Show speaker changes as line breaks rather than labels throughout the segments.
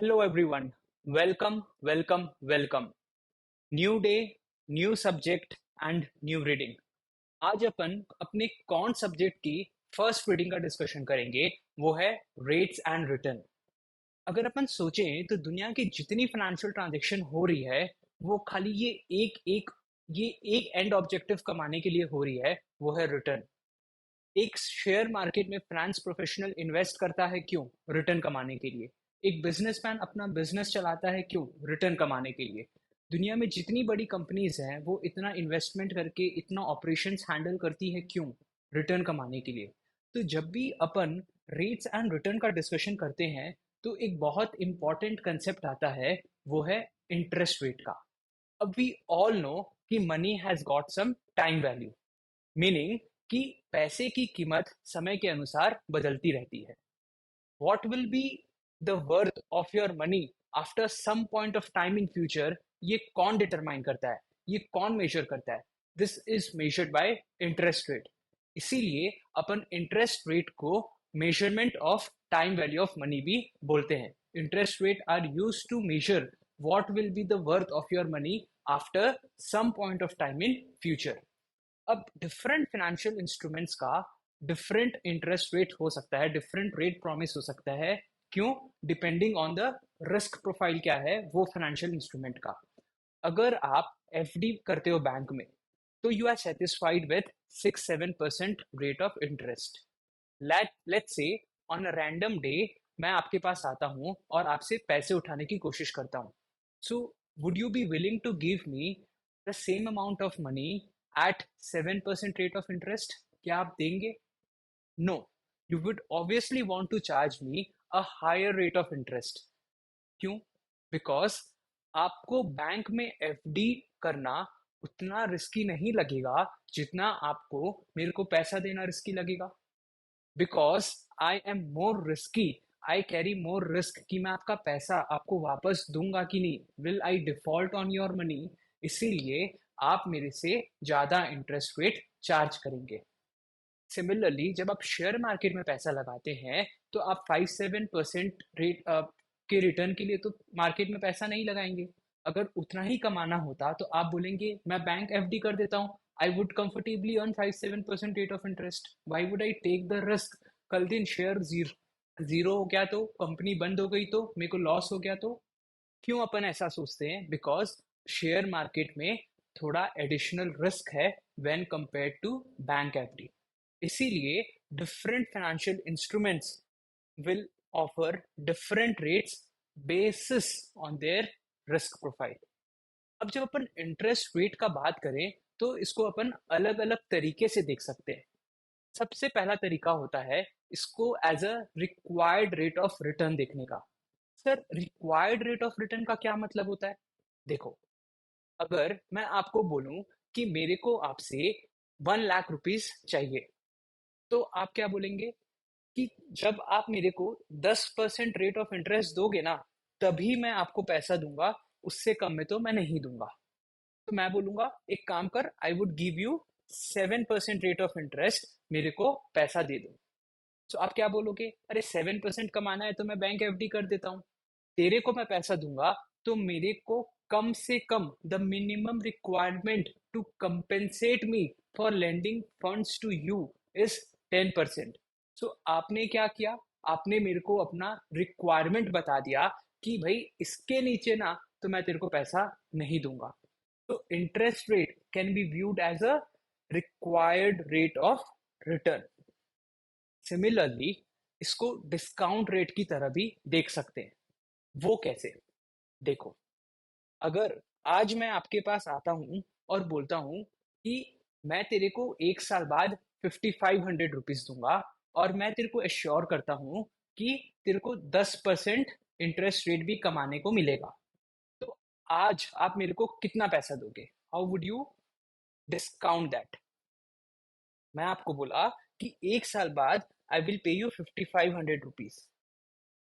Hello everyone. Welcome. New day, new subject and new reading. आज अपन अपने कौन subject की फर्स्ट रीडिंग का डिस्कशन करेंगे वो है रेट्स एंड रिटर्न। अगर अपन सोचें तो दुनिया की जितनी फाइनेंशियल ट्रांजैक्शन हो रही है वो खाली ये एक एंड ऑब्जेक्टिव कमाने के लिए हो रही है, वो है रिटर्न। एक शेयर मार्केट में फाइनेंस प्रोफेशनल इन्वेस्ट करता है क्यों? रिटर्न कमाने के लिए। एक बिजनेसमैन अपना बिजनेस चलाता है क्यों? रिटर्न कमाने के लिए। दुनिया में जितनी बड़ी कंपनीज हैं वो इतना इन्वेस्टमेंट करके इतना ऑपरेशंस हैंडल करती है क्यों? रिटर्न कमाने के लिए। तो जब भी अपन रेट्स एंड रिटर्न का डिस्कशन करते हैं तो एक बहुत इंपॉर्टेंट कंसेप्ट आता है, वो है इंटरेस्ट रेट का। अब वी ऑल नो कि money has got some time value, meaning कि पैसे की कीमत समय के अनुसार बदलती रहती है। What will be the worth of your money after some point of time in future, ये कौन डिटरमाइन करता है, ये कौन मेजर करता है? This is measured by interest rate. इसीलिए अपन इंटरेस्ट रेट को measurement of time value of money भी बोलते हैं। Interest rate are use to measure what will be the worth of your money after some point of time in future. अब different financial instruments का different interest rate हो सकता है, different rate promise हो सकता है। क्यों? Depending on the risk profile क्या है वो फाइनेंशियल इंस्ट्रूमेंट का। अगर आप एफडी करते हो बैंक में तो you are satisfied with 6-7% rate of interest. Let's say on a random day मैं आपके पास आता हूं और आपसे पैसे उठाने की कोशिश करता हूं। So would you be willing to give me the same amount of money at 7% rate of interest? क्या आप देंगे? No, you would obviously want to charge me a higher rate of interest. क्यों? बिकॉज आपको bank में FD करना उतना risky नहीं लगेगा जितना आपको मेरे को पैसा देना रिस्की लगेगा। Because I am more risky, I carry more risk कि मैं आपका पैसा आपको वापस दूंगा कि नहीं, will I default on your money. इसीलिए आप मेरे से ज्यादा इंटरेस्ट रेट चार्ज करेंगे। सिमिलरली जब आप शेयर मार्केट में पैसा लगाते हैं तो आप 5-7% रेट के रिटर्न के लिए तो मार्केट में पैसा नहीं लगाएंगे। अगर उतना ही कमाना होता तो आप बोलेंगे मैं बैंक एफडी कर देता हूँ, I would comfortably earn 5-7% rate of interest, why would I take the risk? कल दिन शेयर जीरो जीरो हो गया तो, कंपनी बंद हो गई तो, मेरे को लॉस हो गया तो। क्यों अपन ऐसा सोचते हैं? बिकॉज शेयर मार्केट में थोड़ा एडिशनल रिस्क है when compare to bank FD. इसीलिए different financial instruments will offer different rates basis on their risk profile. अब जब अपन इंटरेस्ट रेट का बात करें तो इसको अपन अलग अलग तरीके से देख सकते हैं। सबसे पहला तरीका होता है इसको as a required rate of return देखने का। Sir, required rate of return का क्या मतलब होता है? देखो, अगर मैं आपको बोलूं कि मेरे को आपसे 1 लाख रुपीज चाहिए तो आप क्या बोलेंगे कि जब आप मेरे को 10% रेट ऑफ इंटरेस्ट दोगे ना तभी मैं आपको पैसा दूंगा, उससे कम में तो मैं नहीं दूंगा। तो मैं बोलूंगा एक काम कर, I would give you 7% rate of interest, मेरे को पैसा दे दो। तो आप क्या बोलोगे? अरे 7% कमाना है तो मैं बैंक एफडी कर देता हूँ। तेरे को मैं पैसा दूंगा तो मेरे को कम से कम the minimum requirement to compensate me for lending funds to you is 10%। So आपने क्या किया? आपने मेरे को अपना रिक्वायरमेंट बता दिया कि भाई इसके नीचे ना तो मैं तेरे को पैसा नहीं दूंगा। तो interest rate can be viewed as a required rate of return. Similarly इसको डिस्काउंट रेट की तरह भी देख सकते हैं। वो कैसे? देखो, अगर आज मैं आपके पास आता हूं और बोलता हूं कि मैं तेरे को 1 साल बाद 5500 रुपीज दूंगा और मैं तेरे को एश्योर करता हूं कि तेरे को 10% इंटरेस्ट रेट भी कमाने को मिलेगा, तो आज आप मेरे को कितना पैसा दोगे? How would you discount that? मैं आपको बोला कि 1 साल बाद I will pay you 5500 rupees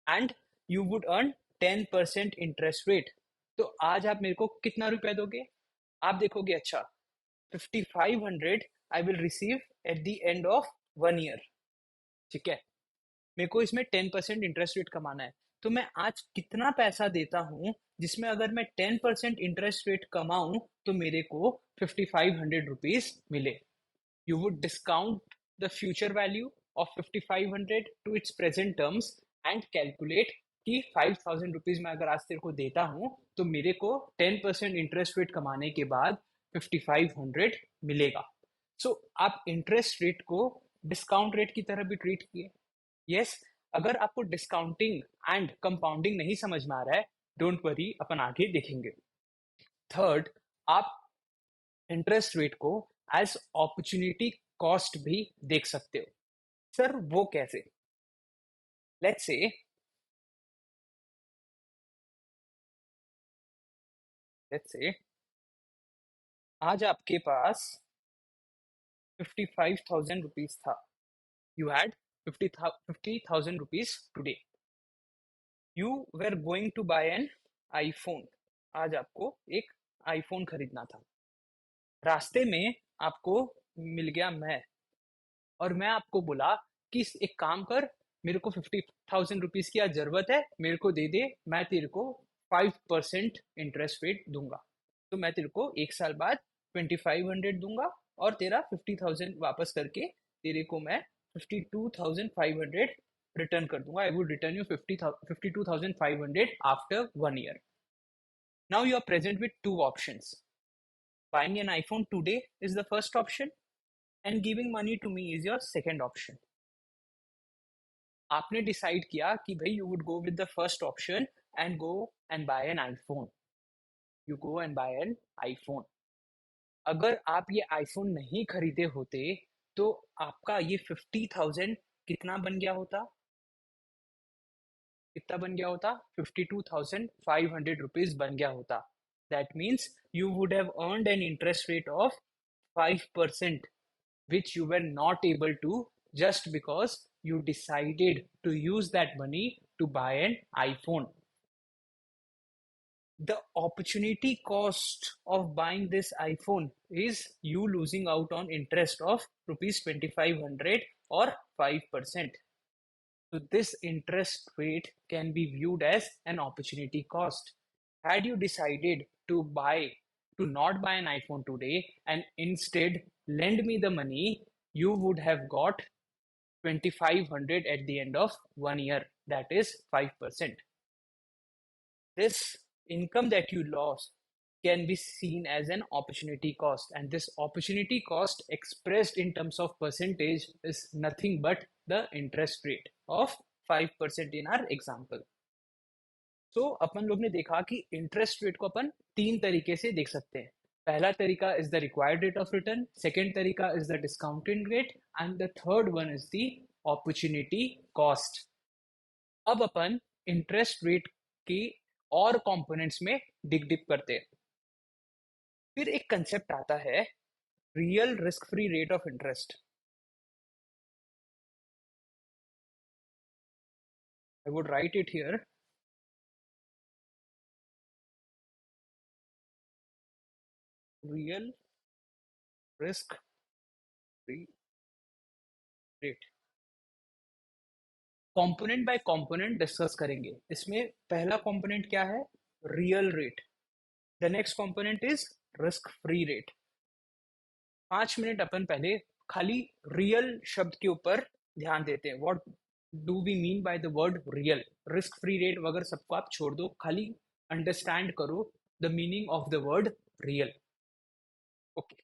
and you would earn 10% interest rate. तो आज आप मेरे को कितना रुपया दोगे? आप देखोगे अच्छा 5500 I will receive at the end of 1 year. ठीक है, मेरे को इसमें 10% इंटरेस्ट रेट कमाना है। तो मैं आज कितना पैसा देता हूँ जिसमें अगर मैं 10% इंटरेस्ट रेट कमाऊं तो मेरे को 5500 रुपीज मिले. You would discount the future value of 5500 to its present terms and calculate कि 5000 रुपीज में अगर आज तेरे को देता हूँ तो मेरे को 10% इंटरेस्ट रेट कमाने के बाद 5500 मिलेगा. सो आप इंटरेस्ट रेट को डिस्काउंट रेट की तरह भी ट्रीट किए. यस, अगर आपको डिस्काउंटिंग एंड कंपाउंडिंग नहीं समझ में आ रहा है, डोंट वरी, अपन आगे देखेंगे. थर्ड, आप इंटरेस्ट रेट को एज अपॉर्चुनिटी कॉस्ट भी देख सकते हो. सर वो कैसे? लेट्स से आज आपके पास 55,000 रुपीज था. You had 50,000 rupees today. You were going to buy an iPhone. आज आपको एक आईफोन खरीदना था. रास्ते में आपको मिल गया मैं, और मैं आपको बोला कि एक काम कर, मेरे को 50,000 रुपीज की आज जरूरत है, मेरे को दे दे, मैं तेरे को 5% इंटरेस्ट रेट दूंगा. तो मैं तेरे को एक साल बाद 2500 दूंगा और तेरा 50,000 वापस करके तेरे को मैं 52,500 रिटर्न कर दूंगा. I would return you 52,500 after 1 year. Now you are present with two options. Buying an iPhone today is the first option and giving money to me is your second option. आपने decide किया कि भाई you would go with the first option and go and buy an iPhone. You go and buy an iPhone. अगर आप ये iPhone नहीं खरीदे होते तो आपका ये 50,000 कितना बन गया होता? कितना बन गया होता? 52,500 रुपीज बन गया होता. That means you would have earned an interest rate of 5%, which you were not able to just because you decided to use that money to buy an iPhone. The opportunity cost of buying this iPhone is you losing out on interest of rupees 2,500 or 5%. So this interest rate can be viewed as an opportunity cost. Had you decided to not buy an iPhone today and instead lend me the money, you would have got 2,500 at the end of 1 year. That is 5%. This income that you lost can be seen as an opportunity cost, and this opportunity cost expressed in terms of percentage is nothing but the interest rate of 5% in our example. तो अपन लोग ने देखा कि interest rate को अपन तीन तरीके से देख सकते हैं. पहला तरीका is the required rate of return, second तरीका is the discounted rate, and the third one is the opportunity cost. अब अपन इंटरेस्ट रेट की और कंपोनेंट्स में डिप करते हैं. फिर एक कंसेप्ट आता है real risk free rate of interest. I would write it here. Real risk free rate. Component by component discuss करेंगे. इसमें पहला कंपोनेंट क्या है? Real rate. The next component is risk free rate. 5 minute अपन पहले खाली रियल शब्द के ऊपर ध्यान देते हैं. What do we mean by the word real? Risk free rate वगैरह सबको आप छोड़ दो, खाली अंडरस्टैंड करो the meaning of the word real. Okay,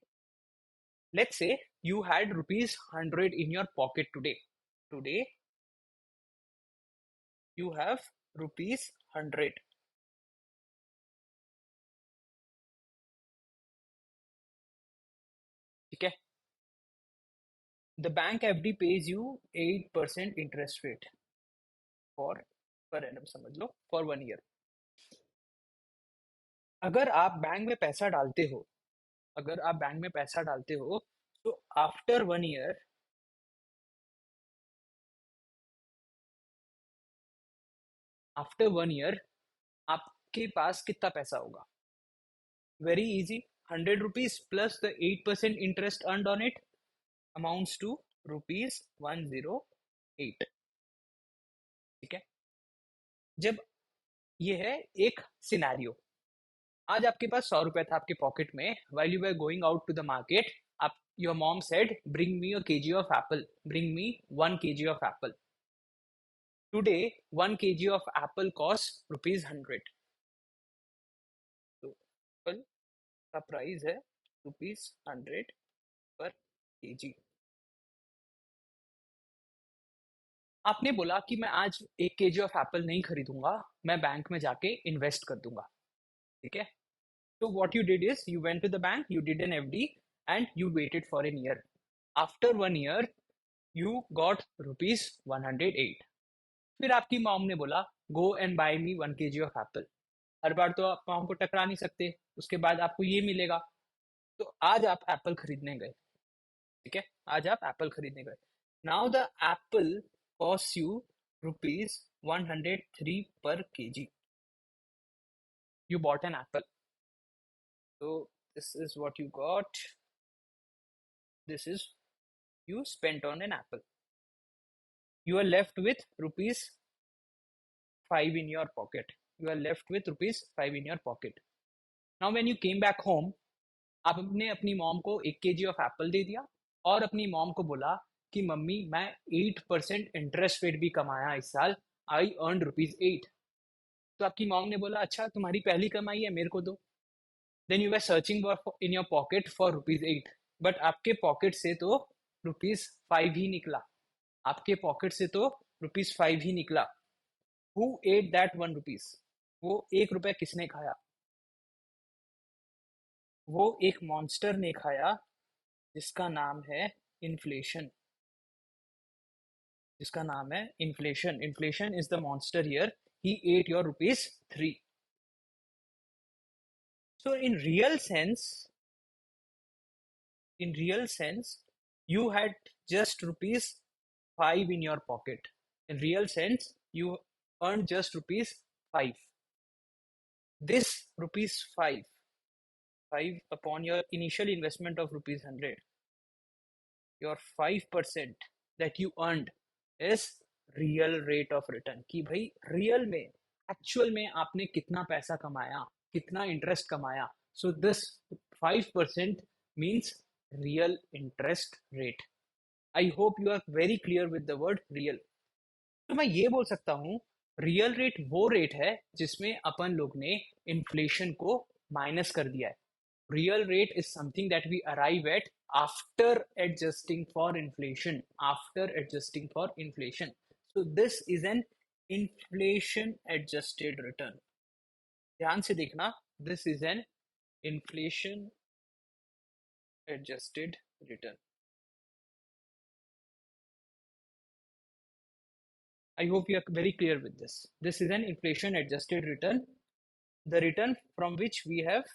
let's say you had rupees 100 in your pocket today. Today you have rupees 100. ठीक है. The bank FD pays you 8% interest rate for per annum, समझ लो, for 1 year. अगर आप bank में पैसा डालते हो, अगर आप बैंक में पैसा डालते हो तो आफ्टर 1 year आपके पास कितना पैसा होगा? Very easy. 100 rupees plus the 8% interest earned on it amounts to rupees 108. ठीक है. जब ये है एक सिनेरियो, आज आपके पास 100 रुपए था आपके पॉकेट में, while you were going out to the market, आप your mom said bring me a kg of apple, bring me 1 kg of apple. Today 1 kg of apple costs rupees 100. तो एप्पल का price है rupees 100 पर KG. आपने बोला कि मैं आज 1 kg ऑफ एप्पल नहीं खरीदूंगा, मैं बैंक में जाके इन्वेस्ट कर दूंगा, ठीक है। So what you did is you went to the bank, you did an FD and you waited for a year. After 1 year, you got rupees 108. फिर आपकी मॉम ने बोला go and buy me 1 kg of apple. हर बार तो आप mom को टकरा नहीं सकते, उसके बाद आपको ये मिलेगा। तो आज आप एप्पल खरीदने गए, ठीक है, आज आप एप्पल खरीदने गए। Now the Apple cost you rupees 103 पर KG. You bought an apple. So this is what you got. This is you spent on an apple. You are left with rupees 5 in your pocket. You are left with rupees 5 in your pocket. Now when you came back home, आपने अपनी mom को 1 kg of Apple दे दिया और अपनी mom को बोला कि mummy मैं 8% इंटरेस्ट रेट भी कमाया इस साल, आई अर्न रुपीज 8। तो आपकी मॉम ने बोला अच्छा तुम्हारी पहली कमाई है, मेरे को दो। Then you were searching in your pocket for rupees 8, but आपके पॉकेट से तो रुपीज 5 ही निकला, आपके पॉकेट से तो रुपीज 5 ही निकला। Who at that 1 rupees? वो 1 रुपया किसने खाया? वो एक मॉन्स्टर ने खाया जिसका नाम है इन्फ्लेशन, जिसका नाम है inflation. Inflation is the monster here, he at your rupees 3। So in real sense, you had just rupees 5 in your pocket. In real sense, you earned just rupees 5. This rupees 5 upon your initial investment of rupees 100, your 5% that you earned is real rate of return। कि भाई real में, actual में आपने कितना पैसा कमाया, कितना interest कमाया। So this 5% means real interest rate. I hope you are very clear with the word real. तो मैं ये बोल सकता हूँ रियल रेट वो रेट है जिसमें अपन लोग ने इन्फ्लेशन को माइनस कर दिया है। Real rate is something that we arrive at after adjusting for inflation, after adjusting for inflation. So this is an inflation adjusted return। ध्यान से देखना, this is an inflation adjusted return। I hope you are very clear with this। This is an inflation adjusted return, the return from which we have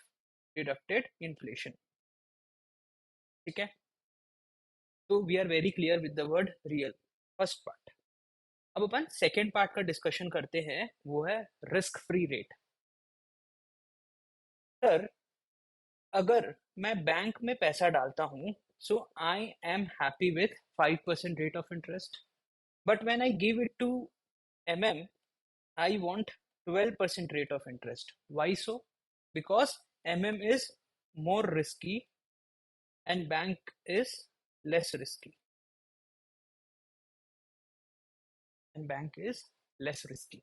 deducted inflation, ठीक है। तो we are very clear with the word real, first part। अब अपन second part का discussion करते हैं, वो है risk free rate. Sir अगर मैं बैंक में पैसा डालता हूं, so I am happy with 5% rate of interest, but when I give it to MM, I want 12% rate of interest. Why so? Because MM is more risky and bank is less risky, and bank is less risky.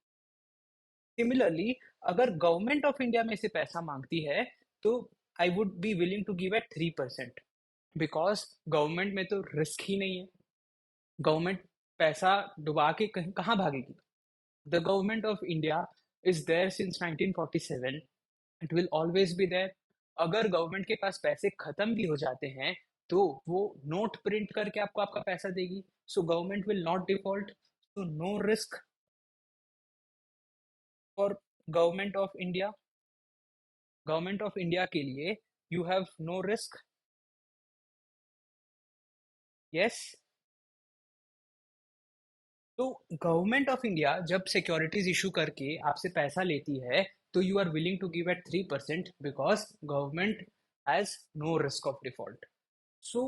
Similarly अगर government of India में से पैसा मांगती है तो I would be willing to give at 3%, because government में तो risk ही नहीं है। गवर्नमेंट पैसा डुबा के कहीं कहाँ भागेगी? The government of India is there since 1947, it will always be there. अगर गवर्नमेंट के पास पैसे खत्म भी हो जाते हैं तो वो नोट प्रिंट करके आपको आपका पैसा देगी। So government will not default, so no risk for government of India. Government of India के लिए you have no risk. Yes. तो गवर्नमेंट ऑफ इंडिया जब सिक्योरिटीज इशू करके आपसे पैसा लेती है तो you are willing to give at 3% because government has no risk of default. So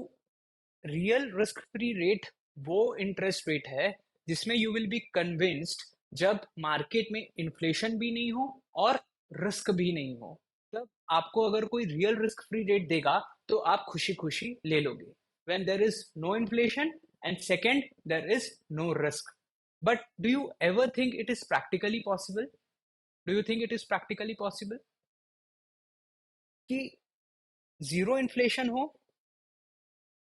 real risk free rate वो इंटरेस्ट रेट है जिसमें यू विल बी कन्विंस्ड जब मार्केट में इन्फ्लेशन भी नहीं हो और रिस्क भी नहीं हो, तब आपको अगर कोई रियल रिस्क फ्री रेट देगा तो आप खुशी खुशी ले लोगे। when there is no inflation and second there is no risk. But do you ever think it is practically possible? Do you think it is practically possible कि zero inflation हो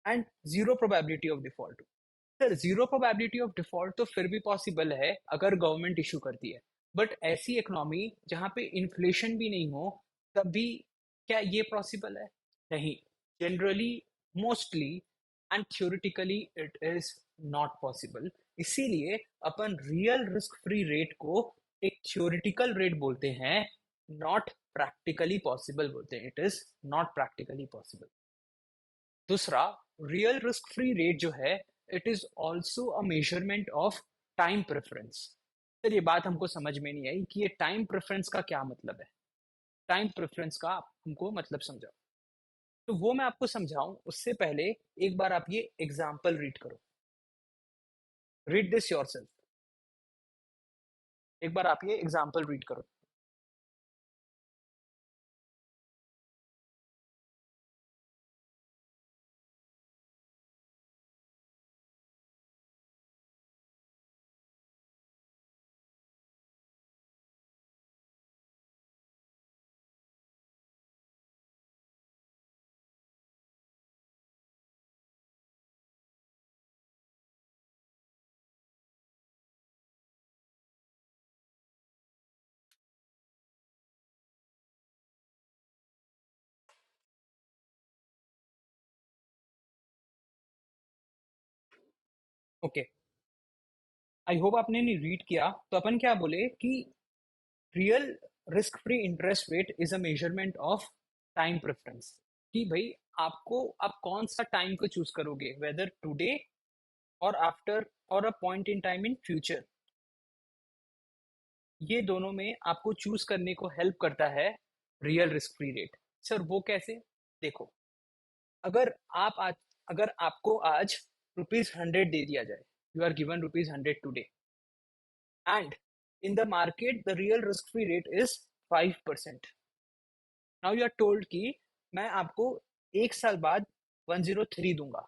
and zero probability of default? Sir, zero probability of default तो फिर भी possible है अगर government issue करती है, but ऐसी इकोनॉमी जहां पे इन्फ्लेशन भी नहीं हो, तब भी क्या ये पॉसिबल है? नहीं। Generally, mostly and theoretically it is not possible. इसीलिए अपन रियल रिस्क फ्री रेट को एक थ्योरेटिकल रेट बोलते हैं, नॉट प्रैक्टिकली पॉसिबल बोलते हैं। It is not practically possible. दूसरा, रियल रिस्क फ्री रेट जो है, it is also a measurement of time preference. Sir, ये बात हमको समझ में नहीं आई कि ये टाइम प्रेफरेंस का क्या मतलब है। टाइम प्रेफरेंस का आप हमको मतलब समझाओ। तो वो मैं आपको समझाऊं उससे पहले एक बार आप ये एग्जाम्पल रीड करो। Read this yourself. एक बार आप ये एग्जाम्पल रीड करो। ओके, आई होप आपने नहीं रीड किया। तो अपन क्या बोले कि real risk free interest rate is a measurement of time preference. कि भाई, आपको आप कौन सा टाइम को चूज करोगे, वेदर टुडे और आफ्टर और a point in time in future. ये दोनों में आपको चूज करने को हेल्प करता है real risk free rate. Sir, वो कैसे? देखो, अगर आप आज अगर आपको आज ₹100 दे दिया जाए, you are given ₹100 today, and in the market the real risk free rate is 5%। Now you are told कि मैं आपको एक साल बाद 103 दूंगा।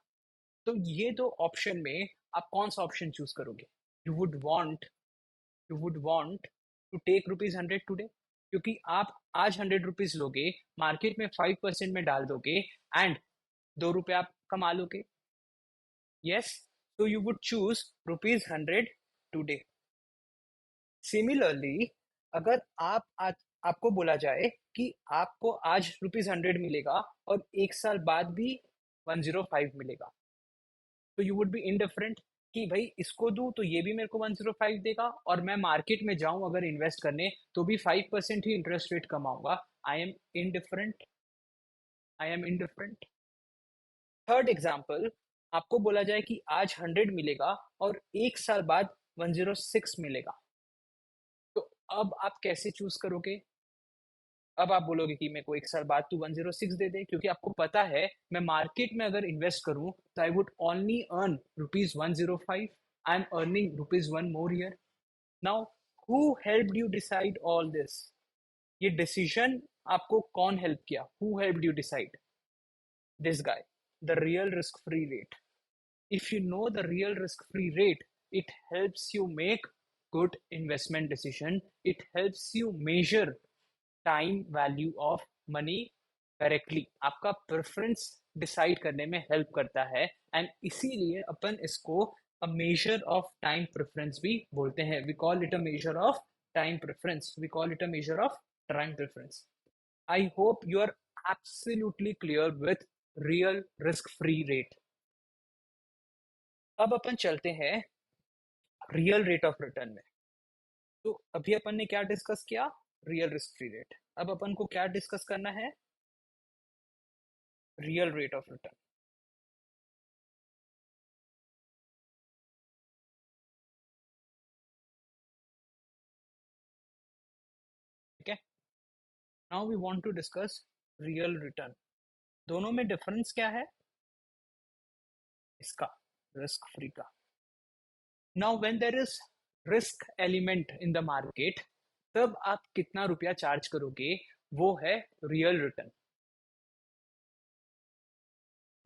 तो ये दो ऑप्शन में आप कौन सा ऑप्शन चूज करोगे? You would want you would want to take ₹100 today, क्योंकि आप आज ₹100 लोगे, मार्केट में 5% में डाल दोगे, एंड ₹2 आप कमा लोगे। Yes, so you would choose ₹100 today. Similarly, अगर आपको बोला जाए कि आपको आज ₹100 मिलेगा और एक साल बाद भी 105 मिलेगा, तो यू वुड बी इनडिफरेंट कि भाई इसको दूं तो ये भी मेरे को 105 देगा, और मैं मार्केट में जाऊं अगर इन्वेस्ट करने तो भी 5% ही इंटरेस्ट रेट कमाऊंगा। I am indifferent. I am indifferent. Third example, आपको बोला जाए कि आज 100 मिलेगा और एक साल बाद 106 मिलेगा, तो अब आप कैसे चूज करोगे? अब आप बोलोगे कि मेरे को एक साल बाद तू 106 दे दे, क्योंकि आपको पता है मैं मार्केट में अगर इन्वेस्ट करूं तो I would only earn ₹105। I am earning ₹1 more year. Now, who helped you decide all this? ये डिसीजन आपको कौन हेल्प किया? Who helped you decide? This guy, the real risk free rate. If you know the real risk-free rate, it helps you make good investment decision. It helps you measure time value of money correctly. आपका preference decide करने में help करता है, and इसीलिए अपन इसको a measure of time preference भी बोलते हैं। We call it a measure of time preference. We call it a measure of time preference. I hope you are absolutely clear with real risk free rate. अब अपन चलते हैं real rate of return में। तो अभी अपन ने क्या discuss किया? Real risk free rate. अब अपन को क्या डिस्कस करना है? Real rate of return. ठीक है, now we want to discuss real return. दोनों में डिफरेंस क्या है इसका? रिस्क फ्री का। Now when there is risk element in the market, तब आप कितना रुपया चार्ज करोगे, वो है रियल रिटर्न।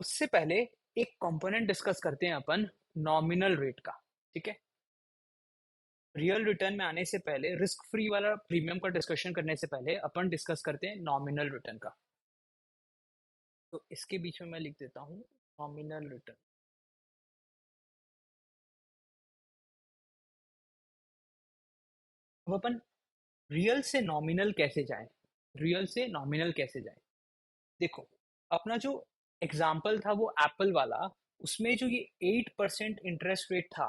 उससे पहले एक कंपोनेंट डिस्कस करते हैं अपन, नॉमिनल रेट का। ठीक है, रियल रिटर्न में आने से पहले, रिस्क फ्री वाला प्रीमियम का डिस्कशन करने से पहले अपन डिस्कस करते हैं नॉमिनल रिटर्न का। तो इसके बीच में मैं लिख देता हूँ नॉमिनल रिटर्न। अब अपन रियल से नॉमिनल कैसे जाएं, रियल से नॉमिनल कैसे जाएं? देखो, अपना जो एग्जाम्पल था वो एप्पल वाला, उसमें जो ये 8% इंटरेस्ट रेट था,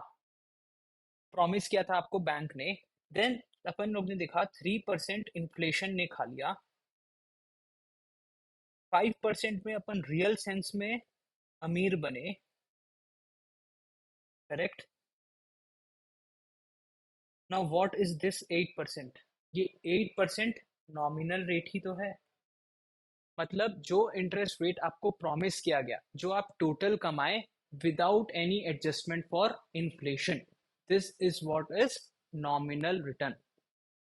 प्रॉमिस किया था आपको बैंक ने, देन अपन लोग ने देखा 3% इन्फ्लेशन ने खा लिया, 5% में अपन रियल सेंस में अमीर बने। Correct. Now what is this 8%? ये 8% नॉमिनल रेट ही तो है। मतलब जो इंटरेस्ट रेट आपको प्रॉमिस किया गया, जो आप टोटल कमाए without any adjustment for inflation, this is what is nominal return.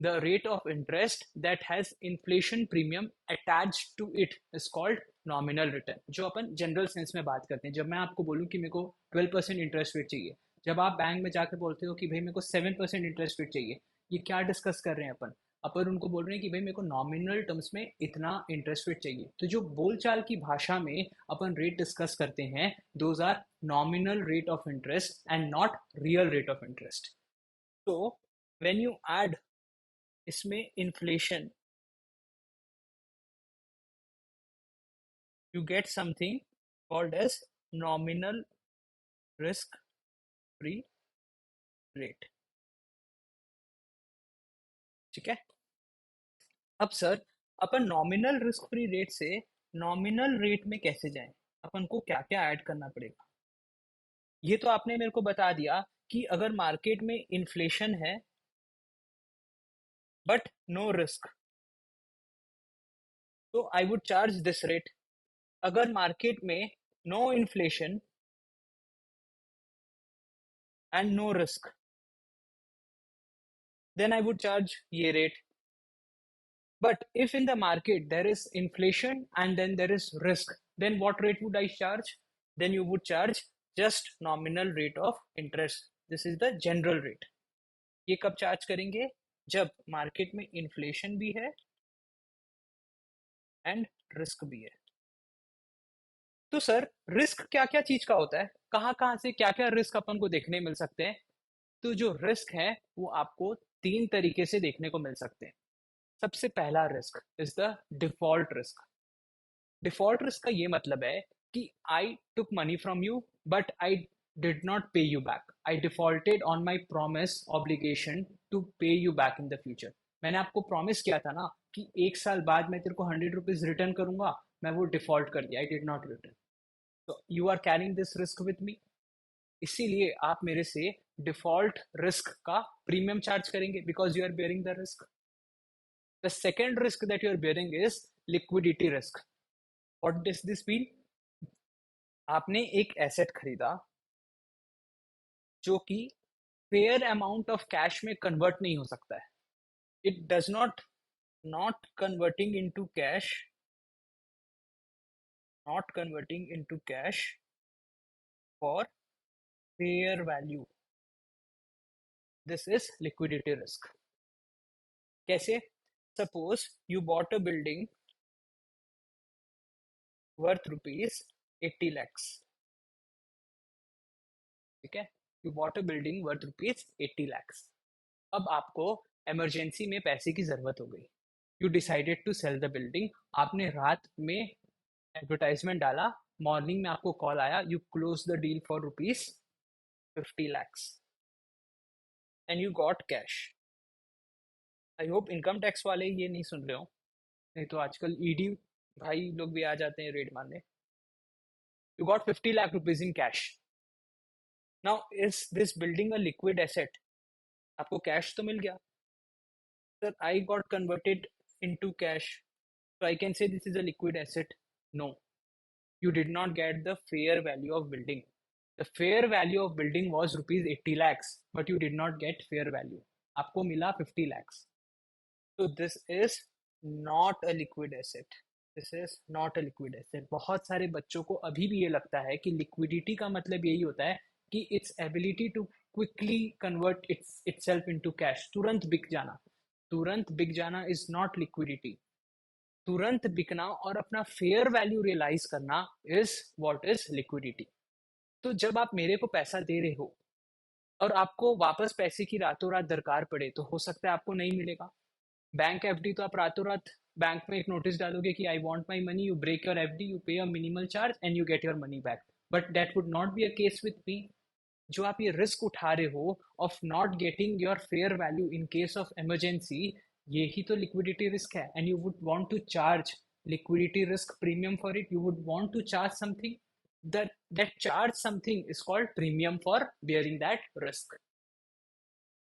The rate of interest that has inflation premium attached to it is called nominal return। जो अपन जनरल सेंस में बात करते हैं, जब मैं आपको बोलूं कि मेरे को 12% इंटरेस्ट रेट चाहिए, जब आप बैंक में जाकर बोलते हो कि भाई मेरे को 7% इंटरेस्ट रेट चाहिए, ये क्या डिस्कस कर रहे हैं अपन? अपन उनको बोल रहे हैं कि भाई मेरे को नॉमिनल टर्म्स में इतना इंटरेस्ट रेट चाहिए। तो जो बोलचाल की भाषा में अपन रेट डिस्कस करते हैं, those are nominal rate of interest and not real rate of interest. तो व्हेन यू ऐड इसमें inflation, you get something called as nominal risk free rate। ठीक है, अब सर अपन नॉमिनल रिस्क फ्री रेट से nominal rate में कैसे जाएं? अपन को क्या क्या ऐड करना पड़ेगा? ये तो आपने मेरे को बता दिया कि अगर मार्केट में इन्फ्लेशन है बट नो रिस्क, तो I would charge this rate. अगर मार्केट में no inflation and no risk, then I would charge ये rate. But if in the market there is inflation and then there is risk, then what rate would I charge? Then you would charge just nominal rate of interest. This is the general rate। ये कब charge करेंगे? जब market में inflation भी है and risk भी है। तो सर रिस्क क्या क्या चीज का होता है, कहाँ कहाँ से क्या क्या रिस्क अपन को देखने मिल सकते हैं? तो जो रिस्क है वो आपको तीन तरीके से देखने को मिल सकते हैं। सबसे पहला risk is the default risk. Default risk का ये मतलब है कि I took money from you but I did not pay you back, I defaulted on my promise obligation to pay you back in the future. मैंने आपको promise किया था ना कि 1 साल बाद मैं तेरे को 100 रुपीज रिटर्न करूंगा, मैं वो डिफॉल्ट कर दिया, आई डिड नॉट रिटर्न। तो you are carrying this risk with me, इसीलिए आप मेरे से डिफॉल्ट रिस्क का प्रीमियम चार्ज करेंगे because you are bearing the risk. The second risk that you are bearing is liquidity risk. What does this mean? आपने एक asset खरीदा जो कि फेयर अमाउंट ऑफ कैश में कन्वर्ट नहीं हो सकता है, it does not converting into cash, not converting into cash for fair value, this is liquidity risk. कैसे? Suppose you bought a building worth rupees 80 lakhs। ठीक है, you bought a building worth rupees 80 lakhs। अब आपको emergency में पैसे की जरूरत हो गई, you decided to sell the building. आपने रात में एडवर्टाइजमेंट डाला, मॉर्निंग में आपको कॉल आया, you close the deal for rupees 50 lakhs and you got cash. I hope income tax वाले ये नहीं सुन रहे हो, नहीं तो आजकल ईडी भाई लोग भी आ जाते हैं रेड मारने। You got 50 lakh rupees in cash. Now is this building a liquid asset? आपको कैश तो मिल गया, sir I got converted into cash, so I can say this is a liquid asset? No, you did not get the fair value of building, the fair value of building was ₹80 lakhs, but you did not gate fair value, आपको मिला 50 lakhs. तो this is not a liquid asset. This is not a liquid asset. बहुत सारे बच्चों को अभी भी ये लगता है कि लिक्विडिटी का मतलब यही होता है कि its ability to quickly convert itself into cash, तुरंत बिक जाना. तुरंत बिक जाना इज नॉट लिक्विडिटी. तुरंत बिकना और अपना फेयर वैल्यू रियलाइज करना इज व्हाट इज लिक्विडिटी. तो जब आप मेरे को पैसा दे रहे हो और आपको वापस पैसे की रातों रात दरकार पड़े, तो हो सकता है आपको नहीं मिलेगा. बैंक एफडी तो आप रातों रात बैंक में एक नोटिस डालोगे कि I want my money, you break your FD, you pay a minimal charge and you get your money back. But that would not be a case with me. जो आप ये रिस्क उठा रहे हो of not getting your fair value in case of emergency, ये ही तो liquidity risk है. And you would want to charge liquidity risk premium for it. You would want to charge something. That charge something is called premium for bearing that risk.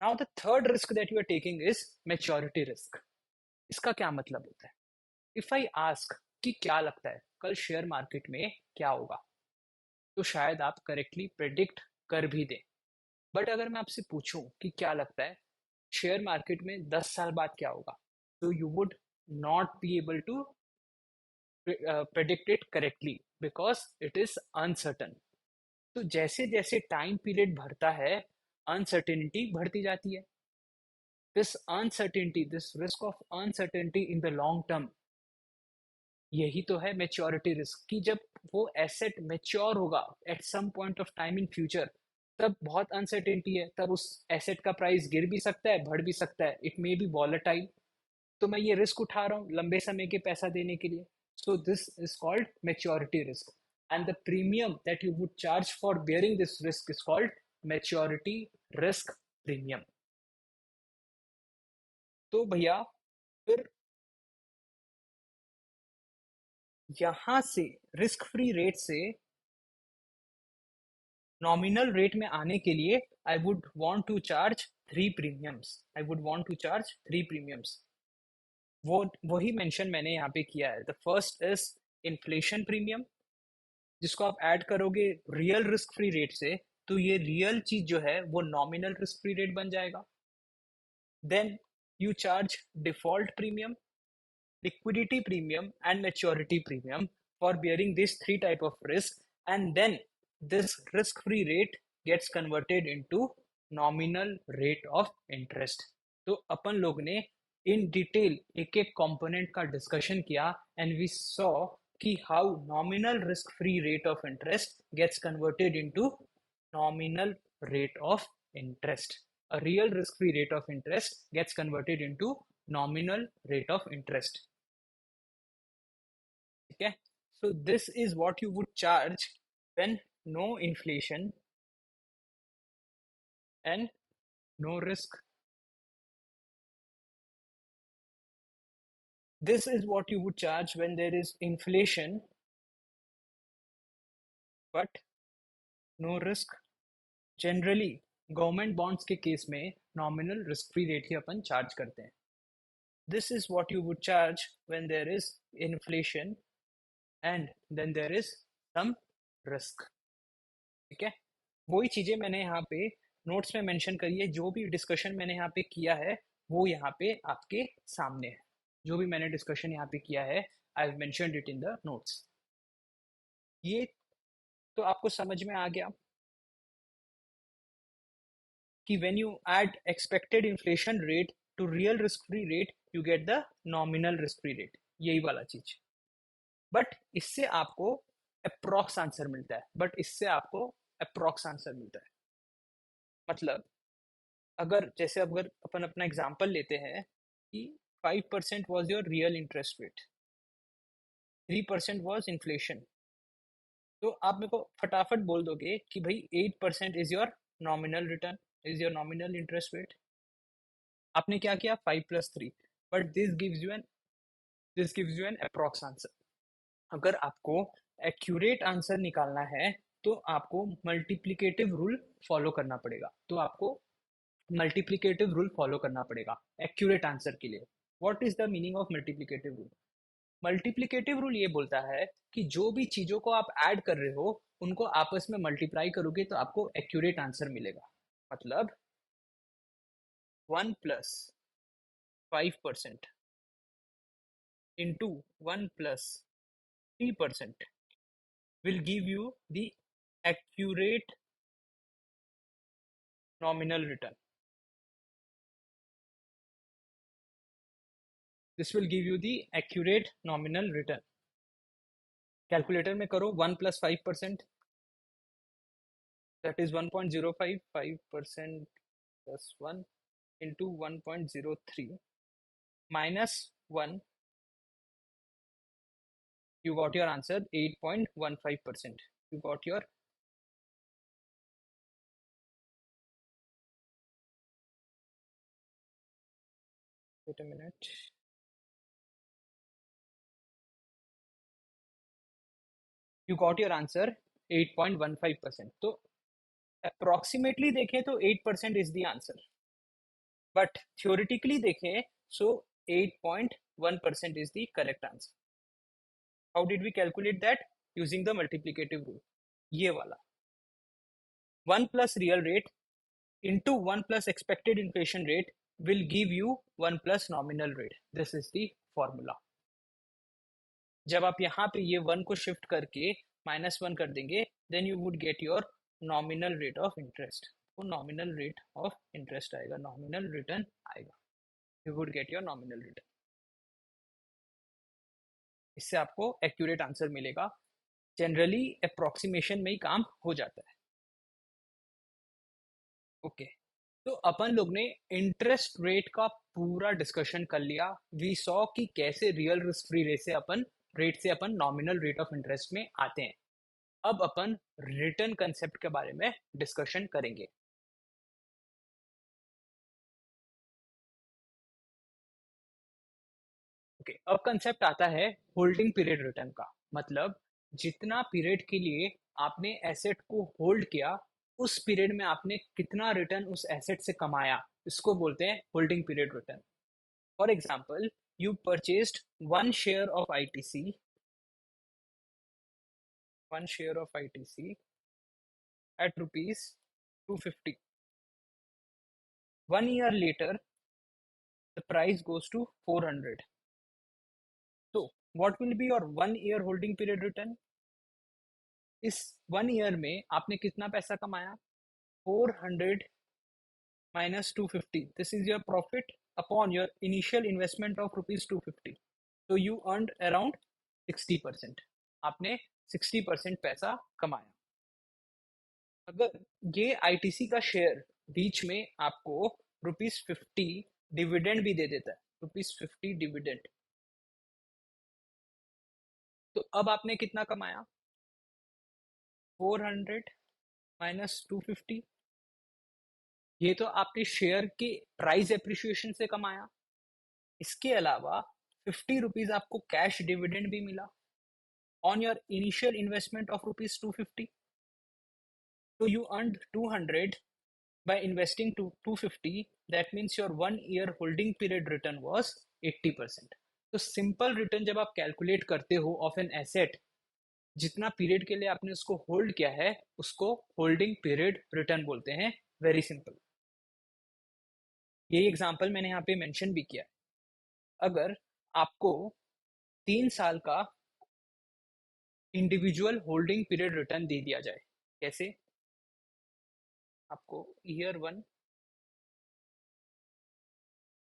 Now the third risk that you are taking is maturity risk. इसका क्या मतलब होता है? If I ask कि क्या लगता है कल शेयर मार्केट में क्या होगा, तो शायद आप करेक्टली प्रेडिक्ट कर भी दें. बट अगर मैं आपसे पूछूं कि क्या लगता है शेयर मार्केट में 10 साल बाद क्या होगा, तो you would not be able to predict it correctly because it is uncertain. तो जैसे जैसे टाइम पीरियड बढ़ता है, अनसर्टेनिटी बढ़ती जाती है. This uncertainty, this risk of uncertainty in the long term, यही तो है मेच्योरिटी रिस्क. कि जब वो एसेट मेच्योर होगा at some point of time in future, तब बहुत अनसर्टेनिटी है. तब उस एसेट का प्राइस गिर भी सकता है, बढ़ भी सकता है. It may be volatile. तो मैं ये रिस्क उठा रहा हूँ लंबे समय के पैसा देने के लिए. So this is called maturity risk. And the premium that you would charge for bearing this risk is called maturity risk premium. तो भैया फिर यहां से रिस्क फ्री रेट से नॉमिनल रेट में आने के लिए I would want to charge 3 premiums. I would want to charge 3 premiums. वो वही मेंशन मैंने यहाँ पे किया है. The first is inflation premium, जिसको आप ऐड करोगे रियल रिस्क फ्री रेट से, तो ये रियल चीज जो है वो नॉमिनल रिस्क फ्री रेट बन जाएगा. Then you charge default premium, liquidity premium and maturity premium for bearing these three type of risk, and then this risk free rate gets converted into nominal rate of interest. तो अपन लोग ने in detail एक एक component का discussion किया and we saw कि how nominal risk free rate of interest gets converted into nominal rate of interest. A real risk free rate of interest gets converted into nominal rate of interest. ठीक है. So this is what you would charge when no inflation and no risk. This is what you would charge when there is inflation but no risk. Generally government bonds के case में nominal risk free rate ही अपन charge करते हैं. This is what you would charge when there is inflation and then there is some risk. ठीक है. वही चीजें मैंने यहाँ पे नोट्स में मेंशन करी है. जो भी डिस्कशन मैंने यहाँ पे किया है वो यहाँ पे आपके सामने है. जो भी मैंने डिस्कशन यहाँ पे किया है I have mentioned it in the notes. ये तो आपको समझ में आ गया कि when you add expected inflation rate to real risk free rate you get the nominal risk free rate. यही वाला चीज. बट इससे आपको अप्रॉक्स आंसर मिलता है. मतलब अगर अपन अपना एग्जांपल लेते हैं कि 5% was your real interest rate, 3% was inflation, तो आप मेरे को फटाफट बोल दोगे कि भाई 8% is your nominal return, is your nominal interest rate. आपने क्या किया 5 + 3. But this gives you an approx answer. अगर आपको एक्यूरेट आंसर निकालना है तो आपको मल्टीप्लिकेटिव रूल फॉलो करना पड़ेगा. एक्यूरेट आंसर के लिए. What is the meaning of multiplicative rule? Multiplicative rule ये बोलता है कि जो भी चीजों को आप ऐड कर रहे हो उनको आपस में मल्टीप्लाई करोगे तो आपको एक्यूरेट आंसर मिलेगा। मतलब 1+5% into 1+3% will give you the accurate nominal return. This will give you the accurate nominal return. Calculator में करो 1+5%, that is 1.05, 5% plus 1 into 1.03 minus 1, you got your answer 8.15%. You got your, wait a minute, you got your answer 8.15%. तो approximately देखें तो 8% is the answer, but theoretically देखें so 8.1% is the correct answer. How did we calculate that? Using the multiplicative rule, ये वाला 1 plus real rate into 1 plus expected inflation rate will give you 1 plus nominal rate. This is the formula. जब आप यहाँ पे ये 1 को shift करके -1 कर देंगे then you would get your nominal rate of interest. वो नॉमिनल रेट ऑफ इंटरेस्ट आएगा, नॉमिनल रिटर्न आएगा, you would get your nominal return. इससे आपको एक्यूरेट आंसर मिलेगा। जनरली अप्रोक्सीमेशन में ही काम हो जाता है। ओके तो अपन लोग ने इंटरेस्ट रेट का पूरा डिस्कशन कर लिया। वी सॉ कि कैसे रियल रिस्क फ्री रेट से अपन नॉमिनल रेट ऑफ इंटरेस्ट में आते हैं। अब अपन रिटर्न कंसेप्ट के बारे में डिस्कशन करेंगे। ओके अब कंसेप्ट आता है होल्डिंग पीरियड रिटर्न का। मतलब जितना पीरियड के लिए आपने एसेट को होल्ड किया उस पीरियड में आपने कितना रिटर्न उस एसेट से कमाया, इसको बोलते हैं holding period return. For example you purchased one share of ITC at rupees 250. 1 year later, the price goes to 400. So, what will be your 1 year holding period return? इस 1 year में आपने कितना पैसा कमाया? 400 minus 250. This is your profit upon your initial investment of rupees 250. So you earned around 60%. आपने 60% पैसा कमाया। अगर ये आईटीसी का शेयर बीच में आपको ₹50 डिविडेंड भी दे देता है, ₹50 डिविडेंड, तो अब आपने कितना कमाया? 400 माइनस 250। ये तो आपके शेयर के प्राइस एप्रिसिएशन से कमाया। इसके अलावा ₹50 आपको कैश डिविडेंड भी मिला on your initial investment of ₹250। So you earned 200 by investing to 250. That means your 1 year holding period return was 80%. तो सिंपल रिटर्न जब आप कैलकुलेट करते हो ऑफ एन एसेट, जितना पीरियड के लिए आपने उसको होल्ड किया है उसको होल्डिंग पीरियड रिटर्न बोलते हैं। Very simple. यही एग्जांपल मैंने यहाँ पे मेंशन भी किया है। अगर आपको 3 साल का इंडिविजुअल होल्डिंग पीरियड रिटर्न दे दिया जाए, कैसे? आपको year 1,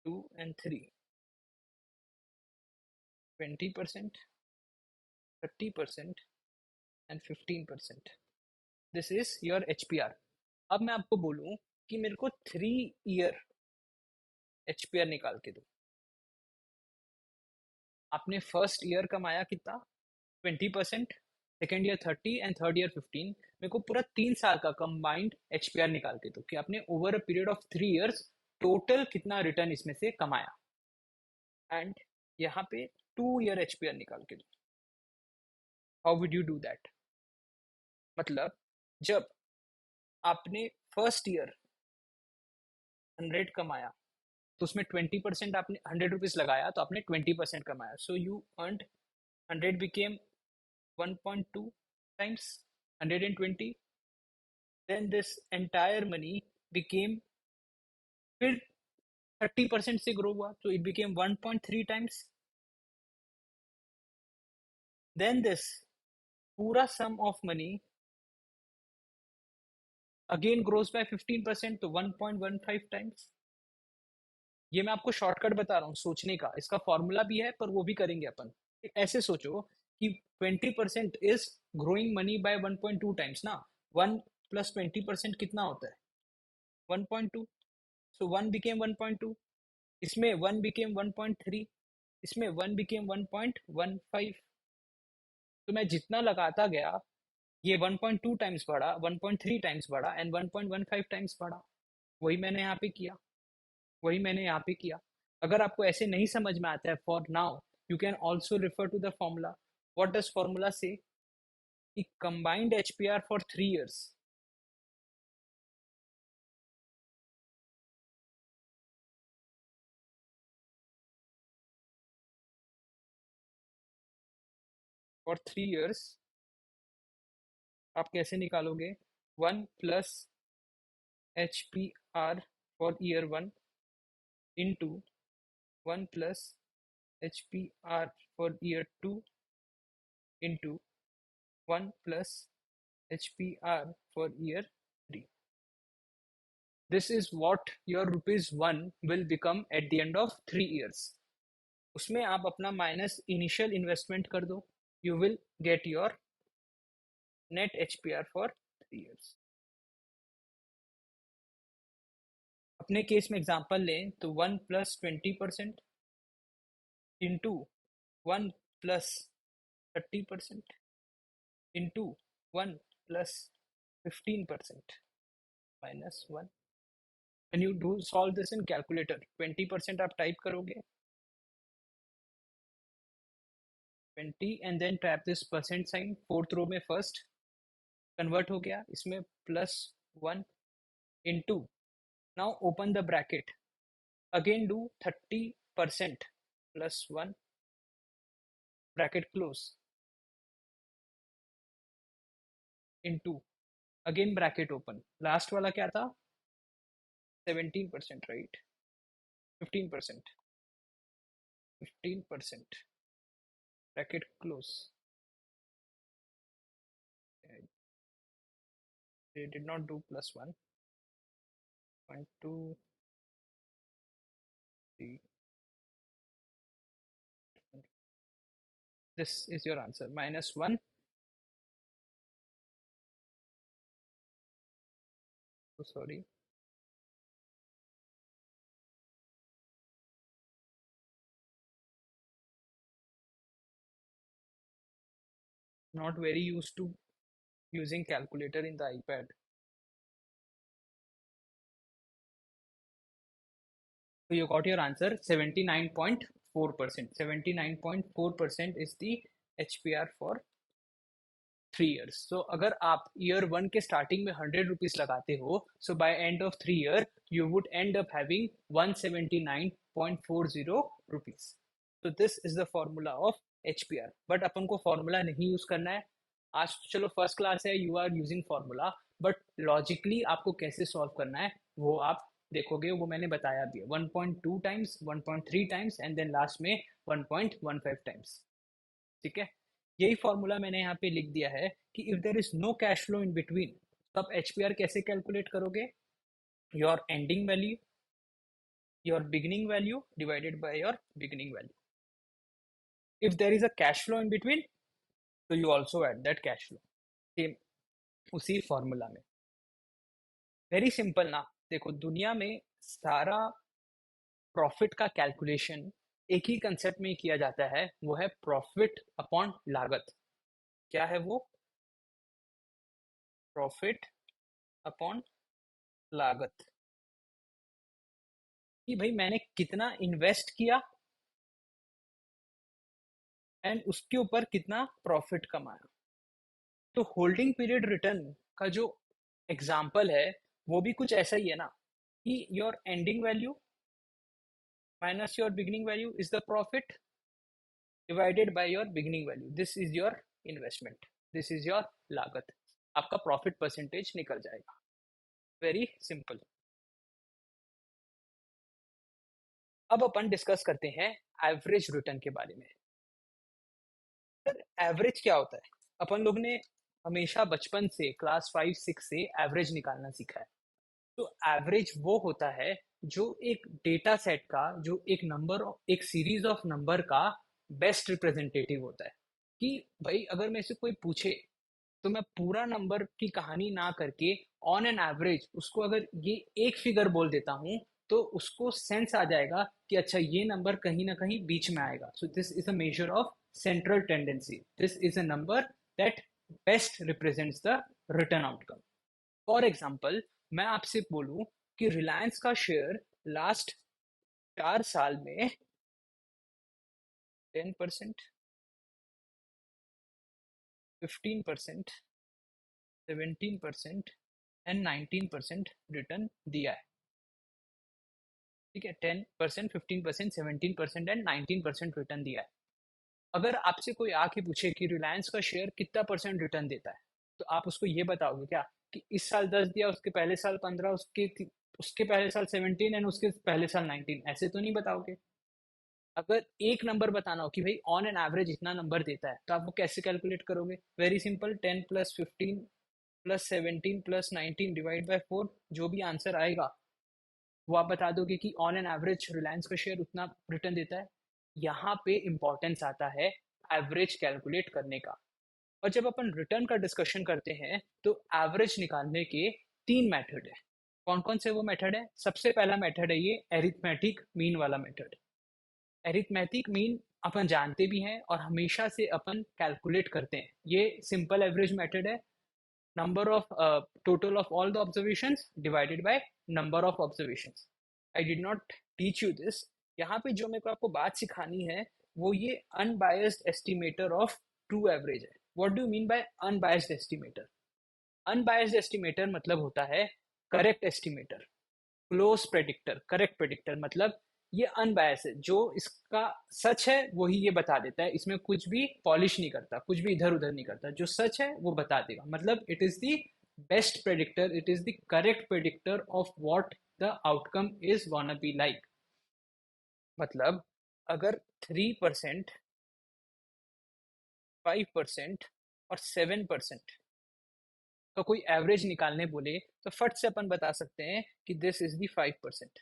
2 and 3 20%, 30% and 15%. This is your HPR. अब मैं आपको बोलूं कि मेरे को 3 year HPR निकाल के दो। आपने फर्स्ट ईयर कमाया कितना? 20%, second year 30 and third year 15। मेरे को पूरा 3 साल का कंबाइंड HPR निकाल के दो कि आपने over a period of 3 years total कितना रिटर्न इसमें से कमाया। एंड यहाँ पे 2 year HPR निकाल के दो। How would you do that? मतलब जब आपने फर्स्ट ईयर 100 कमाया तो उसमें 20% आपने ₹100 लगाया तो आपने 20% कमाया। So you earned 100 became 1.2 times 120. Then this entire money became, फिर 30% से ग्रो हुआ, so it became 1.3 times. Then this पूरा sum of money again grows by 15%, तो 1.15 times. ये मैं आपको शॉर्टकट बता रहा हूँ सोचने का, इसका फॉर्मूला भी है पर वो भी करेंगे अपन. ऐसे सोचो कि 20% is growing money by 1.2 times ना. 1 प्लस 20% कितना होता है? 1.2. सो 1 बिकेम 1.2, इसमें 1 बिकेम 1.3, इसमें 1 बिकेम 1.15. तो मैं जितना लगाता गया ये 1.2 टाइम्स बढ़ा, 1.3 टाइम्स बढ़ा एंड 1.15 टाइम्स बढ़ा. वही मैंने यहाँ पे किया, वही मैंने यहाँ पे किया. अगर आपको ऐसे नहीं समझ में आता है for now, you can also refer to the formula. What does formula say? कि combined HPR for 3 years, for 3 years आप कैसे निकालोगे? 1 plus H P R for year 1 into 1 plus H P R for year 2 into 1 plus H P R for year 3. This is what your ₹1 will become at the end of 3 years. उसमें आप अपना minus initial investment कर दो, you will get your net H P R for 3 years. अपने case में example लें तो 1 plus 20% into 1 plus 30% into 1 plus 15% minus 1. When you do solve this in calculator, 20% आप टाइप करोगे 20 and then tap this percent sign fourth row में first, convert हो गया इसमें +1 into, now open the bracket, again do 30% +1 bracket close into, again bracket open, last वाला क्या था? 17%, right? 15%, 15% bracket close. They did not do +1. 1 2 3. This is your answer, -1. So sorry. Not very used to using calculator in the iPad. So you got your answer, 79.4%. 79.4% is the HPR for 3 years. So अगर आप year 1 के starting में ₹100 लगाते हो, so by end of 3 year you would end up having ₹179.40. So this is the formula of HPR. But अपन को formula नहीं use करना है आज. तो चलो फर्स्ट क्लास है, you are using formula, but logically आपको कैसे सॉल्व करना है वो आप देखोगे, वो मैंने बताया भी है. 1.2 times, 1.3 times and then last में 1.15 टाइम्स. ठीक है, यही फॉर्मूला मैंने यहाँ पे लिख दिया है कि if there is no cash flow in between, तो आप एचपीआर कैसे कैलकुलेट करोगे? Your ending value, your beginning value divided by your beginning value. If there is a cash flow in between, तो you also add that cash flow. Same उसी formula में. Very simple ना. देखो दुनिया में सारा प्रॉफिट का कैलकुलेशन एक ही कंसेप्ट में किया जाता है, वो है प्रॉफिट अपॉन लागत. क्या है वो? प्रॉफिट अपॉन लागत. कि भाई मैंने कितना इन्वेस्ट किया एंड उसके ऊपर कितना प्रॉफिट कमाया. तो होल्डिंग पीरियड रिटर्न का जो एग्जाम्पल है वो भी कुछ ऐसा ही है ना, कि your ending value minus your beginning value is the profit. Divided by your beginning value, this is your investment, this is your लागत, आपका प्रॉफिट परसेंटेज निकल जाएगा। Very simple. अब अपन डिस्कस करते हैं एवरेज रिटर्न के बारे में। सर एवरेज क्या होता है? अपन लोग ने हमेशा बचपन से क्लास 5 6 से एवरेज निकालना सीखा है। तो एवरेज वो होता है जो एक डेटा सेट का, जो एक नंबर, एक सीरीज ऑफ नंबर का बेस्ट रिप्रेजेंटेटिव होता है। कि भाई अगर मेरे से कोई पूछे तो मैं पूरा नंबर की कहानी ना करके ऑन एन एवरेज उसको अगर ये एक फिगर बोल देता हूँ तो उसको सेंस आ जाएगा कि अच्छा ये नंबर कहीं ना कहीं बीच में आएगा। सो this is a measure of central tendency, this is a number that best represents the return outcome. For example, मैं आपसे बोलूं कि रिलायंस का शेयर लास्ट 4 साल में 10%, 15%, 17% एंड 19% रिटर्न दिया है। ठीक है, 10%, 15%, 17% एंड 19% रिटर्न दिया है। अगर आपसे कोई आके पूछे कि रिलायंस का शेयर कितना परसेंट रिटर्न देता है, तो आप उसको ये बताओगे क्या कि इस साल 10 दिया, उसके पहले साल 15, उसके पहले साल 17 एंड उसके पहले साल 19? ऐसे तो नहीं बताओगे। अगर एक नंबर बताना हो कि भाई ऑन एन एवरेज इतना नंबर देता है, तो आप वो कैसे कैलकुलेट करोगे? वेरी सिंपल, 10 + 15 + 17 + 19 डिवाइड बाय 4, जो भी आंसर आएगा वो आप बता दोगे कि ऑन एन एवरेज रिलायंस का शेयर उतना रिटर्न देता है। यहाँ पे इंपॉर्टेंस आता है एवरेज कैलकुलेट करने का। और जब अपन रिटर्न का डिस्कशन करते हैं तो एवरेज निकालने के 3 मेथड है। कौन कौन से वो मेथड है? सबसे पहला मेथड है ये एरिथमेटिक मीन वाला मेथड। एरिथमेटिक मीन अपन जानते भी हैं और हमेशा से अपन कैलकुलेट करते हैं। ये सिंपल एवरेज मेथड है। Number of total of all the observations divided by number of observations. I did not teach you this. यहाँ पे जो मेरे को आपको बात सिखानी है वो ये unbiased estimator of true average है। What do you mean by unbiased estimator? Unbiased estimator मतलब होता है correct estimator, close predictor. Correct predictor मतलब ये अनबायस है, जो इसका सच है वही ये बता देता है, इसमें कुछ भी पॉलिश नहीं करता, कुछ भी इधर उधर नहीं करता, जो सच है वो बता देगा। मतलब it is the best predictor, it is the correct predictor of what the outcome is gonna be like. मतलब अगर 3%, 5% और 7% का कोई एवरेज निकालने बोले तो फट से अपन बता सकते हैं कि दिस इज दी 5%।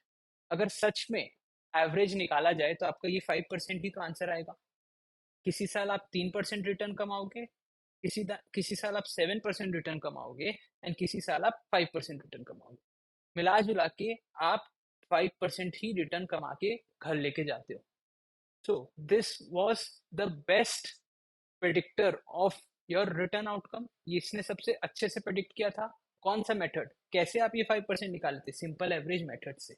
अगर सच में एवरेज निकाला जाए तो आपका ये 5% ही तो आंसर आएगा। किसी साल आप 3% रिटर्न कमाओगे, किसी साल आप 7% रिटर्न कमाओगे एंड किसी साल आप 5% रिटर्न कमाओगे। मिला जुला के आप 5% ही रिटर्न कमा के घर लेके जाते हो। So this was the best predictor of your return outcome. ये इसने सबसे अच्छे से प्रिडिक्ट किया था। कौन सा मेथड? कैसे आप ये 5% निकाले थे? सिंपल एवरेज मेथड से।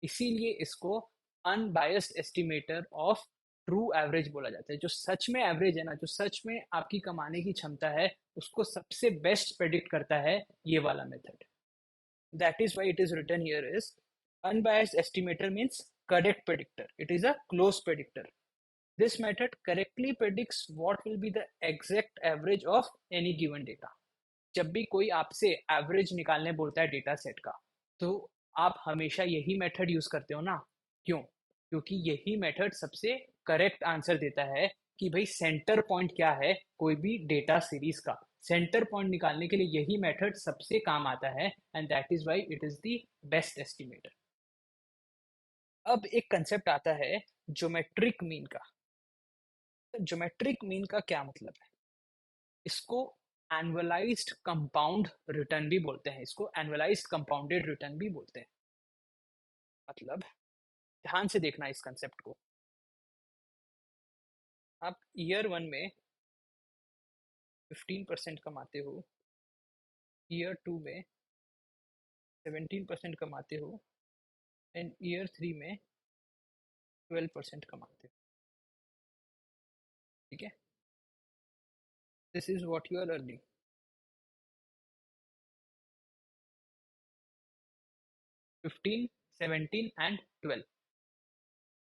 इसीलिए इसको unbiased estimator of true average बोला जाता है। जो सच में एवरेज है ना, जो सच में आपकी कमाने की क्षमता है, उसको सबसे बेस्ट प्रेडिक्ट करता है ये वाला method. That is why it is written here is unbiased estimator means correct predictor, it is a close predictor. This method correctly predicts what will be the exact average of any given data. जब भी कोई आपसे average निकालने बोलता है data set का, तो आप हमेशा यही मेथड यूज करते हो ना? क्यों? क्योंकि यही मेथड सबसे करेक्ट आंसर देता है कि भाई सेंटर पॉइंट क्या है कोई भी डेटा सीरीज का। सेंटर पॉइंट निकालने के लिए यही मेथड सबसे काम आता है and that is why it is the best estimator. अब एक कंसेप्ट आता है ज्योमेट्रिक मीन का। ज्योमेट्रिक मीन का क्या मतलब है? इसको एनुअलाइज्ड कंपाउंड रिटर्न भी बोलते हैं, इसको एनुअलाइज्ड कंपाउंडेड रिटर्न भी बोलते हैं। मतलब ध्यान से देखना इस कंसेप्ट को। आप ईयर 1 में 15% कमाते हो, ईयर 2 में 17% कमाते हो एंड ईयर 3 में 12% कमाते हो। ठीक है, this is what you are earning. 15, 17 and 12।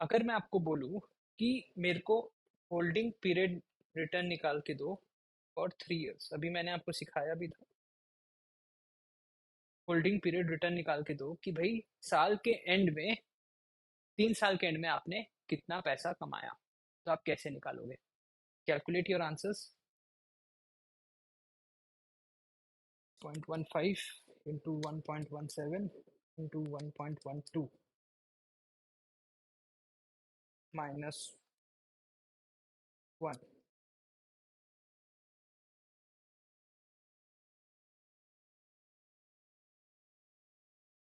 अगर मैं आपको बोलूं कि मेरे को होल्डिंग पीरियड रिटर्न निकाल के दो फॉर 3 इयर्स। अभी मैंने आपको सिखाया भी था। होल्डिंग पीरियड रिटर्न निकाल के दो कि भाई साल के एंड में, 3 साल के एंड में आपने कितना पैसा कमाया। तो आप कैसे निकालोगे? Calculate your answers. 0.15 into 1.17 into 1.12 minus 1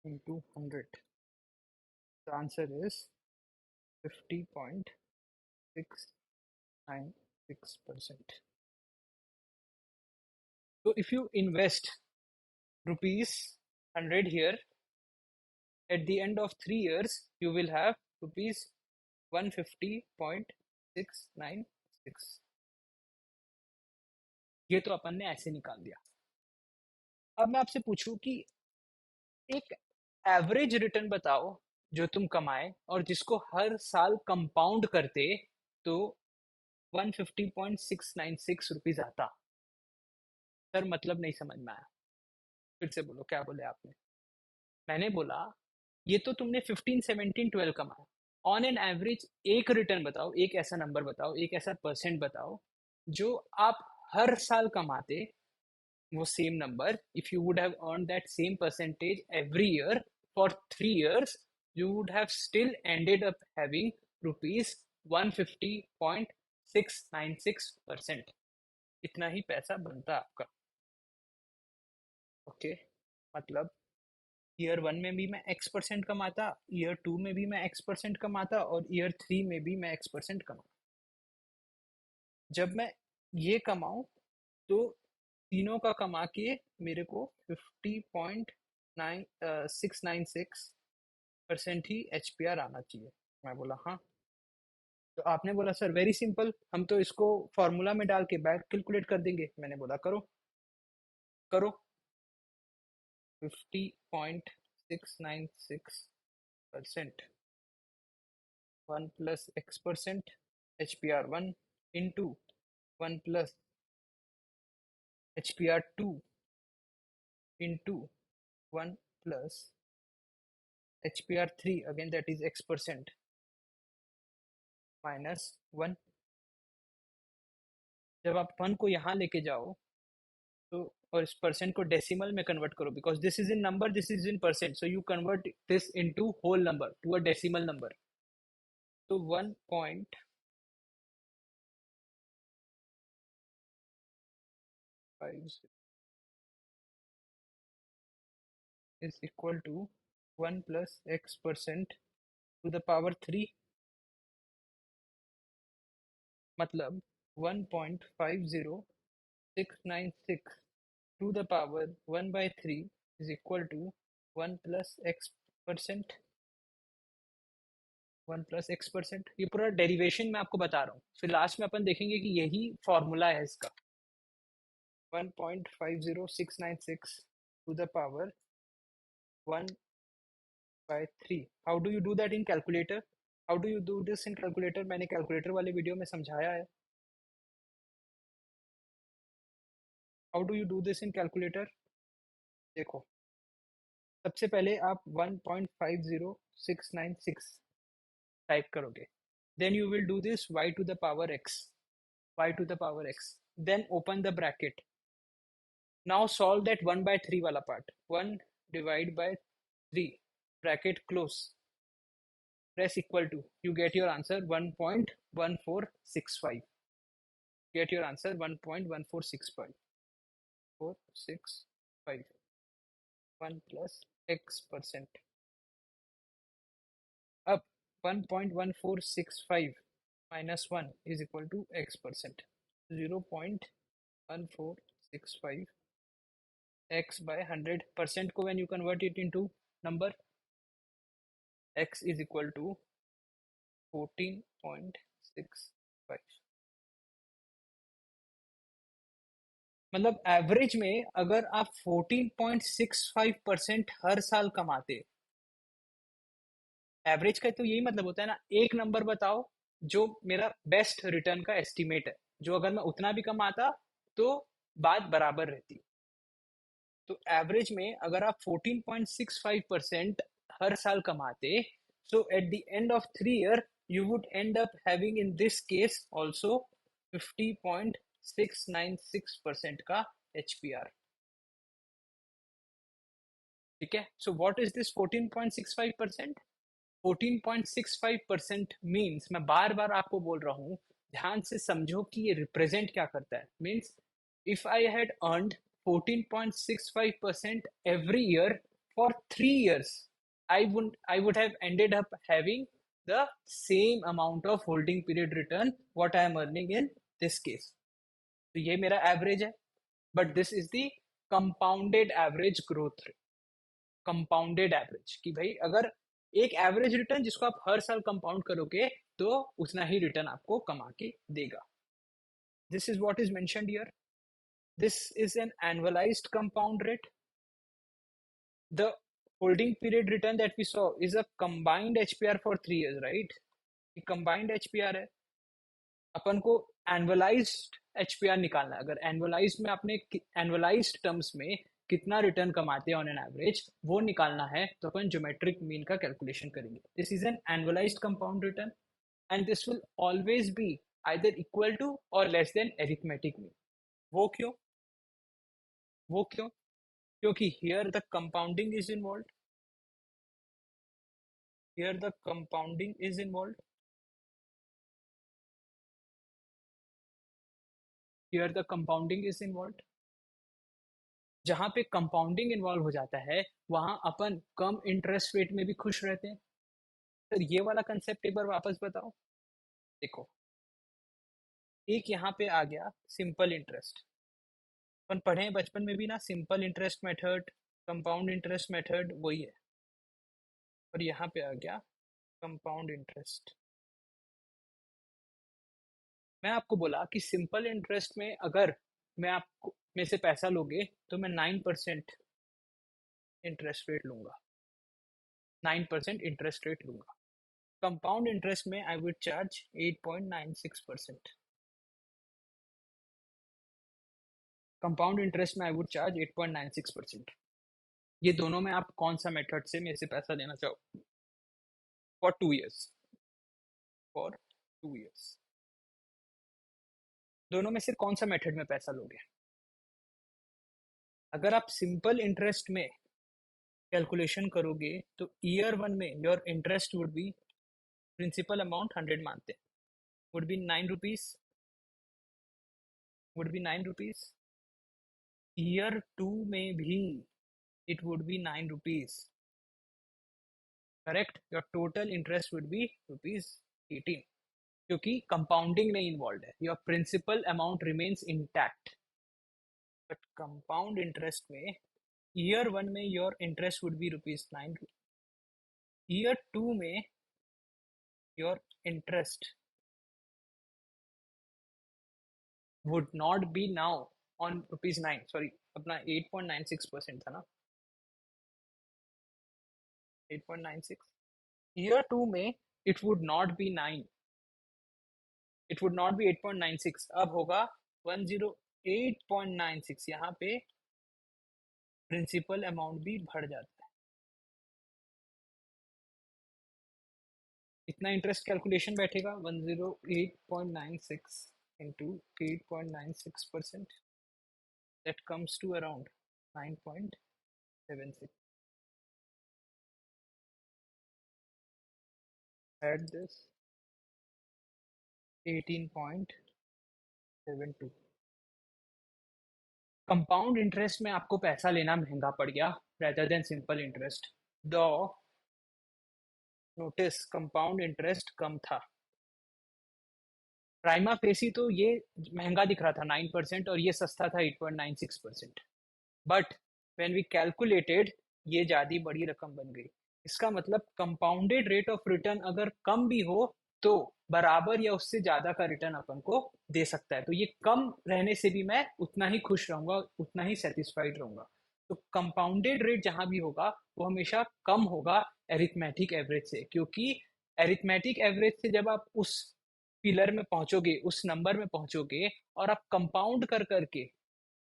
into 100. The answer is 50.696%. So if you invest rupees 100 here, at the end of 3 years, you will have rupees 150.696. ये तो अपन ने ऐसे निकाल दिया। अब मैं आपसे पूछूं कि एक एवरेज रिटर्न बताओ जो तुम कमाए और जिसको हर साल कंपाउंड करते तो 150.696 रुपीज आता। सर मतलब नहीं समझ में आया, फिर से बोलो क्या बोले आपने? मैंने बोला ये तो तुमने 15 17 12 कमाया, ऑन एन एवरेज एक रिटर्न बताओ, एक ऐसा नंबर बताओ, एक ऐसा परसेंट बताओ जो आप हर साल कमाते वो same number. If you would have earned that same percentage every year for 3 years, you would have still ended up having rupees 150.696%. इतना ही पैसा बनता आपका। ओके, मतलब ईयर 1 में भी मैं x% कमाता, ईयर 2 में भी मैं x% कमाता और ईयर 3 में भी मैं x% कमाता। जब मैं ये कमाऊं तो तीनों का कमा के मेरे को 50.696% ही HPR आना चाहिए। मैं बोला हाँ। तो आपने बोला सर वेरी सिंपल, हम तो इसको फॉर्मूला में डाल के बैक कैलकुलेट कर देंगे। मैंने बोला करो करो। 50.696% 1 plus x% HPR1 into 1 plus HPR2 into 1 plus HPR3 again, that is x% minus 1। जब आप 1 को यहाँ लेके जाओ तो और इस परसेंट को डेसिमल में कन्वर्ट करो, because this is in number, this is in percent, so you convert this into whole number to a decimal number. तो 1.50 is equal to 1 plus x% to the power 3, मतलब 1.50696 to the power 1 by 3 is equal to 1 plus x%। 1 plus x%, ये पूरा derivation मैं आपको बता रहा हूँ, फिर लास्ट में अपन देखेंगे कि यही फॉर्मूला है इसका। 1.50696 to the power 1 by 3। How do you do that in calculator? How do you do this in calculator? मैंने कैलकुलेटर वाले वीडियो में समझाया है। How do you do this in calculator? देखो, सबसे पहले आप 1.50696 टाइप करोगे, then you will do this y to the power x, y to the power x, then open the bracket. Now solve that 1 by 3 wala part. 1 divided by 3, bracket close, press equal to, you get your answer 1.1465. Get your answer 1.1465. 465 1 plus x%। अब 1.1465 minus 1 is equal to x%। 0.1465 x by 100%, को when you convert it into number, x is equal to 14.65। मतलब average में अगर आप 14.65% हर साल कमाते, average का तो यही मतलब होता है ना, एक नंबर बताओ जो मेरा बेस्ट रिटर्न का एस्टिमेट है, जो अगर मैं उतना भी कमाता तो बात बराबर रहती। तो एवरेज में अगर आप 14.65% हर साल कमाते, so at the end of 3 year you would end up having in this case also 50.696% का HPR। ठीक है, so what is this 14.65%? 14.65% means, मैं बार बार आपको बोल रहा हूँ, ध्यान से समझो कि ये रिप्रेजेंट क्या करता है। Means if I had earned 14.65% every year for 3 years, I would have ended up having the same amount of holding period return what I am earning in this case। तो ये मेरा एवरेज है, but this is the compounded average growth rate. Compounded average कि भाई अगर एक average return जिसको आप हर साल कंपाउंड करोगे तो उतना ही रिटर्न आपको कमा के देगा। This is what is mentioned here. This is an annualized compound rate. The holding period return that we saw is a combined HPR for 3 years, right. ये कंबाइंड एचपीआर है। अपन को एनुअलाइज्ड एचपीआर निकालना है। अगर एनुअलाइज्ड में आपने एनुअलाइज्ड टर्म्स में कितना रिटर्न कमाते हैं ऑन एन एवरेज वो निकालना है, तो अपन ज्योमेट्रिक मीन का कैलकुलेशन करेंगे। This is an annualized compound return and this will always be either equal to और लेस देन अरिथमेटिक मीन। वो क्यों? वो क्यों? क्योंकि here the compounding is involve. Here the compounding is involve. Here the compounding is involve. जहां पे compounding involve हो जाता है वहां अपन कम इंटरेस्ट रेट में भी खुश रहते हैं। सर ये वाला कंसेप्ट एक बार वापस बताओ। देखो, एक यहाँ पे आ गया सिंपल इंटरेस्ट। अपन पढ़े हैं बचपन में भी ना, simple interest method, compound interest method वही है। और यहाँ पे आ गया कंपाउंड इंटरेस्ट। मैं आपको बोला कि सिंपल इंटरेस्ट में अगर मैं आपको में से पैसा लोगे तो मैं 9% इंटरेस्ट रेट लूंगा। 9% इंटरेस्ट रेट लूंगा। कंपाउंड इंटरेस्ट में आई वुड चार्ज 8.96%। कंपाउंड इंटरेस्ट में आई वुड चार्ज 8.96%। ये दोनों में आप कौन सा मेथड से मेरे से पैसा लेना चाहो? For 2 years। फॉर 2 years दोनों में से कौन सा मेथड में पैसा लोगे? अगर आप सिंपल इंटरेस्ट में कैलकुलेशन करोगे तो ईयर 1 में your interest would be, principal amount 100 मानते हैं, would be 9 rupees. Would be 9 rupees. Year 2 में भी it would be 9 rupees. Correct. Your total interest would be rupees 18, क्योंकि कंपाउंडिंग नहीं इन्वॉल्व है। Your principal amount remains intact. But compound interest में year 1 में your interest would be rupees 9। Year 2 में your interest would not be now on rupees 9, sorry अपना 8.96% था ना, 8.96। Year 2 में it would not B 9, it would not B 8.96, अब होगा 108.96। यहाँ पे प्रिंसिपल अमाउंट भी बढ़ जाता है। इतना इंटरेस्ट कैलकुलेशन बैठेगा 108.96 into 8.96%, that comes to around 9.76। At this 18.72। Compound interest में आपको पैसा लेना महंगा पड़ गया rather than simple interest. Though notice compound interest कम था। प्राइमा फेसी तो ये महंगा दिख रहा था 9% और ये सस्ता था 8.96%, बट व्हेन वी कैलकुलेटेड ये ज्यादा बड़ी रकम बन गई। इसका मतलब कंपाउंडेड रेट ऑफ रिटर्न अगर कम भी हो तो बराबर या उससे ज्यादा का रिटर्न अपन को दे सकता है। तो ये कम रहने से भी मैं उतना ही खुश रहूंगा, उतना ही सेटिस्फाइड रहूंगा। तो कंपाउंडेड रेट जहां भी होगा वो हमेशा कम होगा एरिथमेटिक एवरेज से, क्योंकि एरिथमेटिक एवरेज से जब आप उस पिलर में पहुंचोगे, उस नंबर में पहुंचोगे, और आप कंपाउंड कर करके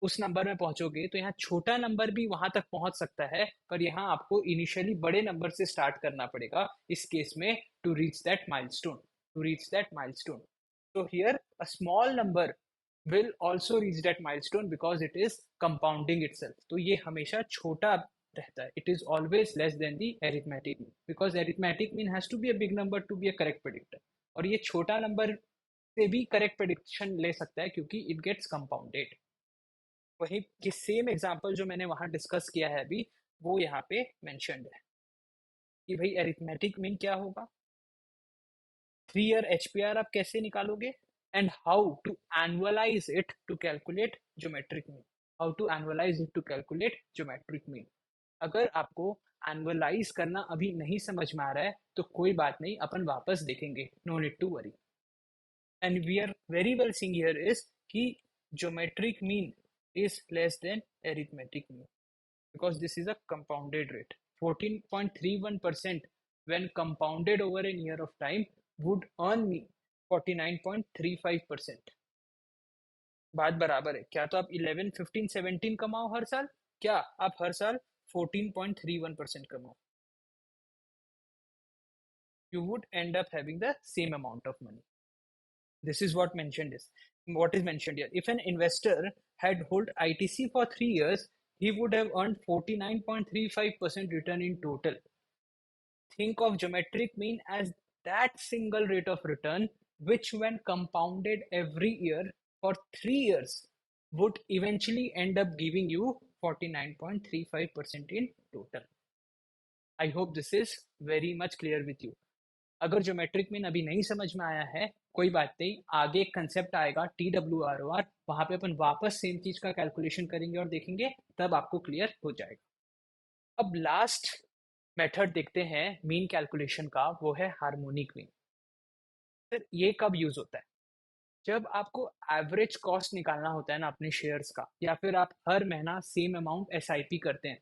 उस नंबर में पहुंचोगे, तो यहाँ छोटा नंबर भी वहां तक पहुंच सकता है, पर यहाँ आपको इनिशियली बड़े नंबर से स्टार्ट करना पड़ेगा इस केस में, to reach that milestone, to reach that milestone. So here a small number will also reach that milestone because it is compounding itself. तो ये हमेशा छोटा रहता है. It is always less than the arithmetic mean because arithmetic mean has to be a big number to be a correct predictor. और ये छोटा number से भी करेक्ट प्रेडिक्शन ले सकता है क्योंकि इट गेट्स कंपाउंडेड। वही ये सेम एग्जांपल जो मैंने वहां डिस्कस किया है अभी, वो यहाँ पे मेंशन्ड है कि भाई अरिथमेटिक मीन क्या होगा, 3 ईयर एचपीआर आप कैसे निकालोगे, and how to annualize it to calculate geometric mean, how to annualize it to calculate geometric mean. अगर आपको एनुअलाइज करना अभी नहीं समझ में आ रहा है तो कोई बात नहीं, अपन वापस देखेंगे, no need to worry. And we are very well seeing here is कि geometric mean is less than arithmetic mean because this is a compounded rate. 14.31% when compounded over a year of time would earn me 49.35%। बात बराबर है क्या? तो आप 11, 15, 17 कमाओ हर साल, क्या आप हर साल 14.31% कमाओ, you would end up having the same amount of money. This is what is mentioned here. If an investor had held ITC for 3 years, he would have earned 49.35% return in total. Think of geometric mean as that single rate of return, which when compounded every year for 3 years would eventually end up giving you 49.35% in total. I hope this is very much clear with you. अगर geometric mean अभी नहीं समझ में आया है, कोई बात नहीं, आगे एक कंसेप्ट आएगा TWROR, वहां पे अपन वापस सेम चीज का कैलकुलेशन करेंगे और देखेंगे, तब आपको क्लियर हो जाएगा। अब लास्ट मेथड देखते हैं मीन कैलकुलेशन का, वो है हार्मोनिक मीन। सर ये कब यूज होता है? जब आपको एवरेज कॉस्ट निकालना होता है ना अपने शेयर्स का, या फिर आप हर महीना सेम अमाउंट SIP करते हैं,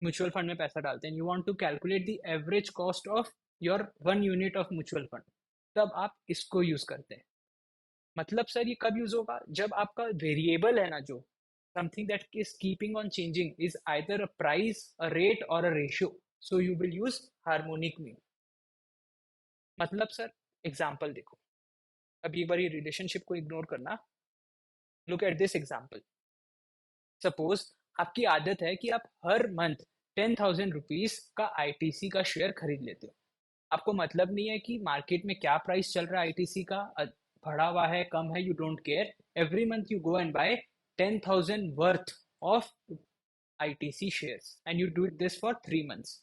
म्यूचुअल फंड में पैसा डालते हैं, you want to calculate the average cost of your 1 unit of mutual fund, तब आप इसको यूज करते हैं। मतलब सर ये कब यूज होगा? जब आपका वेरिएबल है ना, जो something that is keeping on changing is either a price, a rate or a ratio, so you will use harmonic mean. मतलब सर एग्जांपल देखो, अब एक बार ये रिलेशनशिप को इग्नोर करना, look at this example. Suppose आपकी आदत है कि आप हर मंथ 10,000 रुपीज का ITC का शेयर खरीद लेते हो। आपको मतलब नहीं है कि मार्केट में क्या प्राइस चल रहा है ITC का, बढ़ा हुआ है, कम है, you don't care. Every month you go and buy 10,000 worth of ITC shares and you do this for 3 months.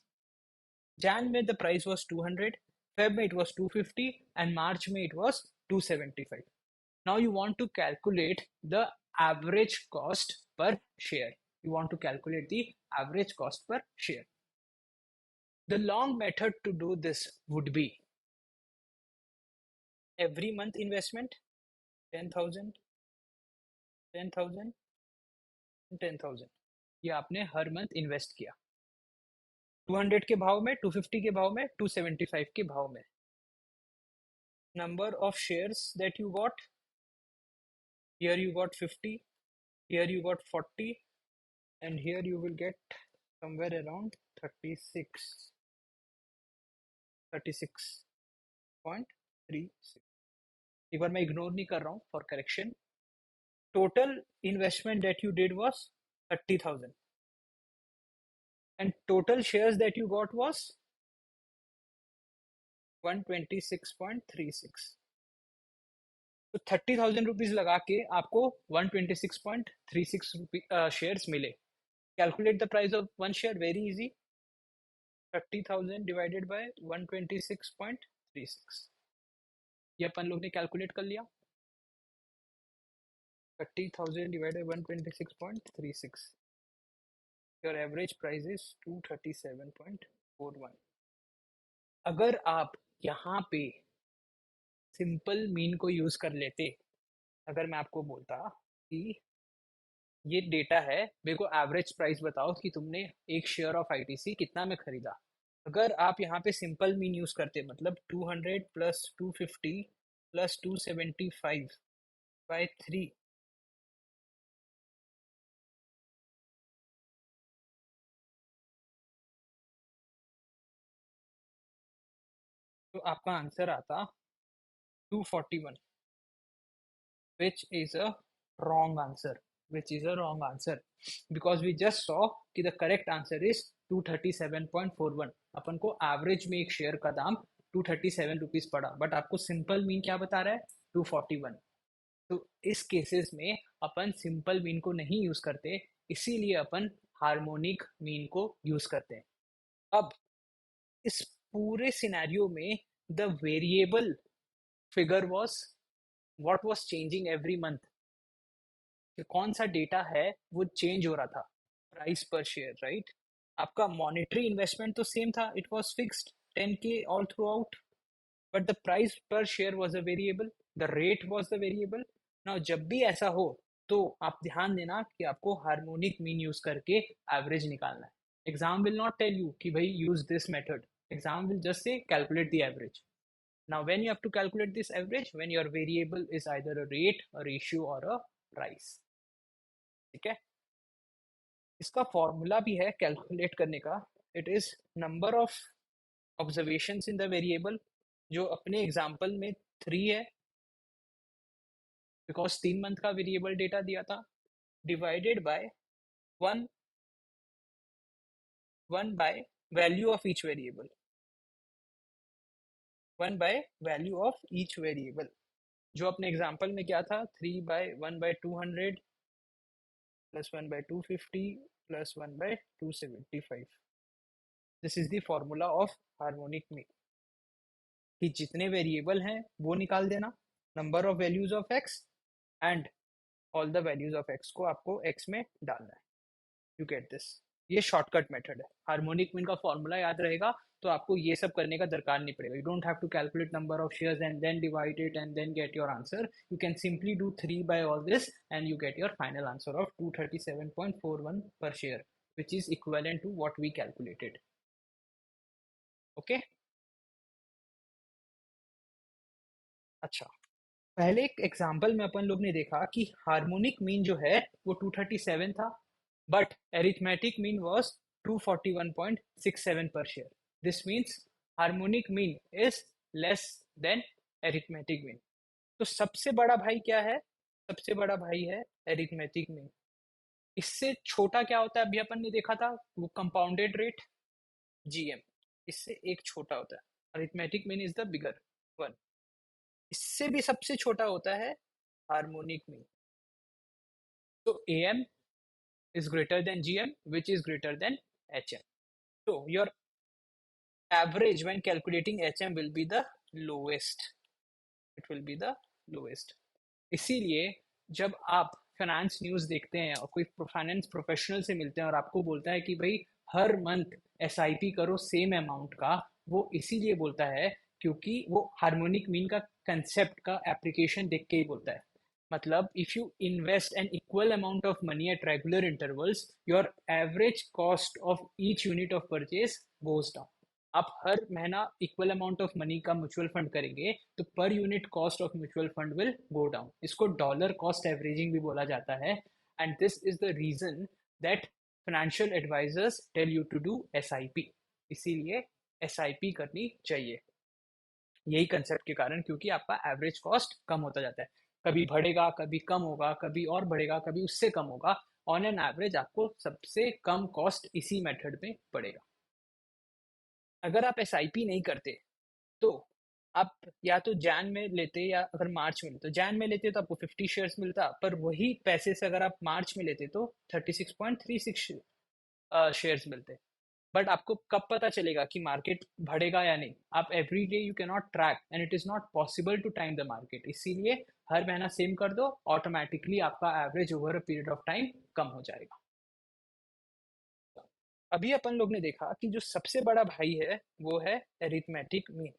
Jan में the price was 200, Feb में it was 250 and March में it was 275. Now you want to calculate the average cost per share. You want to calculate the average cost per share. The long method to do this would be every month investment 10,000, 10,000, 10,000, ये आपने हर month invest किया 200 के भाव में, 250 के भाव में, 275 के भाव में। Number of shares that you got, here you got 50, here you got 40, and here you will get somewhere around 36, 36.36। एक बार मैं इग्नोर नहीं कर रहा हूँ for correction. Total investment that you did was 30,000 and total shares that you got was 126.36। तो 30,000 rupees लगा के आपको 126.36 शेयर्स मिले। Calculate the price of one share, very easy, 30,000 divided by 126.36, ये अपन लोग ने कैलकुलेट कर लिया। 30,000 divided 126.36, your average price is 237.41। अगर आप यहाँ पे सिंपल मीन को यूज कर लेते, अगर मैं आपको बोलता कि ये डेटा है, मेरे को एवरेज प्राइस बताओ कि तुमने एक शेयर ऑफ ITC कितना में खरीदा, अगर आप यहाँ पे सिंपल मीन यूज करते, मतलब 200 प्लस 250 प्लस 275/3। तो आपका आंसर आता 241, which is a wrong answer. Which is a wrong answer because we just saw कि the correct answer is 237.41। अपन को एवरेज में एक शेयर का दाम 237 रुपीज पड़ा, बट आपको सिंपल मीन क्या बता रहा है? 241। तो इस केसेस में अपन सिंपल मीन को नहीं यूज करते, इसीलिए अपन हार्मोनिक मीन को यूज करते हैं। अब इस पूरे सिनेरियो में the variable figure was what was changing every month. कौन सा डेटा है वो चेंज हो रहा था? Price per share, right? आपका मॉनेटरी इन्वेस्टमेंट तो सेम था, it was fixed 10K all throughout, but the price per share was a variable, the rate was the variable. Now जब भी ऐसा हो तो आप ध्यान देना कि आपको हार्मोनिक मीन यूज करके एवरेज निकालना है। Exam will not tell you कि भाई use this method, exam will just say calculate the average. Now, when you have to calculate this average, when your variable is either a rate, a ratio, or a price, ठीक है? इसका formula भी है calculate करने का। It is number of observations in the variable, जो अपने example में 3 है, बिकॉज 3 मंथ का वेरिएबल डेटा दिया था, divided by one one by value of each variable, 1/वैल्यू ऑफ ईच वेरिएबल। जो अपने एग्जांपल में क्या था? 3/1/200 plus 1/250 plus 1/275। This is the formula of harmonic mean, कि जितने वेरिएबल हैं वो निकाल देना, number of values of X and all the values of x को आपको एक्स में डालना है। You get this? ये शॉर्टकट मेथड है। हार्मोनिक मीन का फॉर्मूला याद रहेगा तो आपको ये सब करने का दरकार नहीं पड़ेगा। You don't have to calculate number of shares and then divide it and then get your answer. You can simply do 3 by all this and you get your final answer of 237.41 per share, which is equivalent to what we calculated. Okay? अच्छा, पहले एक example में अपन लोग ने देखा कि harmonic mean जो है वो 237 था, बट एरिथमेटिक मीन वाज 241.67 पर share. This means harmonic mean is less than arithmetic mean. तो सबसे बड़ा भाई क्या है? सबसे बड़ा भाई है एरिथमेटिक मीन। इससे छोटा क्या होता है? अभी अपन ने देखा था वो कंपाउंडेड रेट, जीएम। इससे एक छोटा होता है, arithmetic mean is the bigger one. इससे भी सबसे छोटा होता है हार्मोनिक मीन। तो AM is greater than GM, which is greater than HM. So your average when calculating HM will be the lowest. It will be the lowest. इसीलिए जब आप फाइनेंस न्यूज़ देखते हैं और कोई फाइनेंस प्रोफेशनल से मिलते हैं और आपको बोलता है कि भाई हर मंथ SIP करो सेम अमाउंट का, वो इसीलिए बोलता है क्योंकि वो हार्मोनिक मीन का कंसेप्ट का एप्लीकेशन देख के ही बोलता है। मतलब if you invest an equal amount of money at regular intervals, your average cost of each unit of purchase goes down. आप हर महीना इक्वल अमाउंट ऑफ मनी का म्यूचुअल फंड करेंगे तो per unit cost of mutual fund will go down. इसको dollar cost averaging भी बोला जाता है, and this is the reason that financial advisers tell you to do SIP। इसीलिए SIP करनी चाहिए, यही कंसेप्ट के कारण, क्योंकि आपका एवरेज कॉस्ट कम होता जाता है। कभी बढ़ेगा, कभी कम होगा, कभी और बढ़ेगा, कभी उससे कम होगा। ऑन एन एवरेज आपको सबसे कम कॉस्ट इसी मेथड में पड़ेगा। अगर आप SIP नहीं करते तो आप या तो जैन में लेते, या अगर मार्च में लेते, तो जैन में लेते तो आपको 50 शेयर्स मिलता, पर वही पैसे से अगर आप मार्च में लेते तो 36.36 शेयर्स मिलते। बट आपको कब पता चलेगा कि मार्केट बढ़ेगा या नहीं? आप every day you can not track and it is not possible to time the market. इसीलिए हर महीना सेम कर दो, ऑटोमेटिकली आपका average over a period of time कम हो जाएगा। अभी अपन लोग ने देखा कि जो सबसे बड़ा भाई है वो है एरिथमेटिक मीन,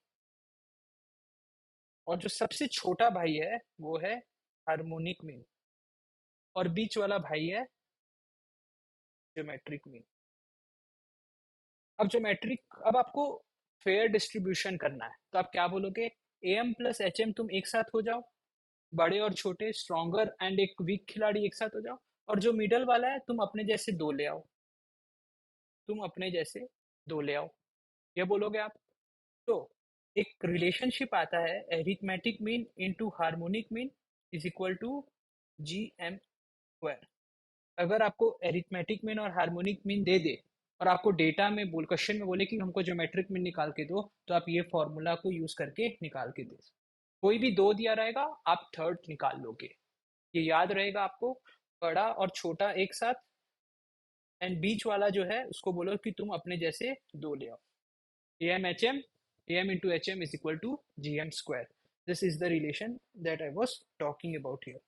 और जो सबसे छोटा भाई है वो है हार्मोनिक मीन, और बीच वाला भाई है ज्योमेट्रिक मीन। अब ज्योमेट्रिक, अब आपको फेयर डिस्ट्रीब्यूशन करना है तो आप क्या बोलोगे? AM प्लस HM तुम एक साथ हो जाओ, बड़े और छोटे, स्ट्रॉन्गर एंड एक वीक खिलाड़ी एक साथ हो जाओ, और जो मिडल वाला है तुम अपने जैसे दो ले आओ, तुम अपने जैसे दो ले आओ, ये बोलोगे आप। तो एक रिलेशनशिप आता है, arithmetic mean into harmonic mean is equal to GM square. अगर आपको एरिथमेटिक मीन और हार्मोनिक मीन दे दे और आपको डेटा में बोल क्वेश्चन में बोले कि हमको ज्योमेट्रिक मीन निकाल के दो, तो आप ये फॉर्मूला को यूज करके निकाल के दे। कोई भी दो दिया रहेगा, आप थर्ड निकाल लोगे, ये याद रहेगा आपको। बड़ा और छोटा एक साथ, एंड बीच वाला जो है उसको बोलो कि तुम अपने जैसे दो ले आओ। AM into HM is equal to GM square. This is the relation that I was talking about here.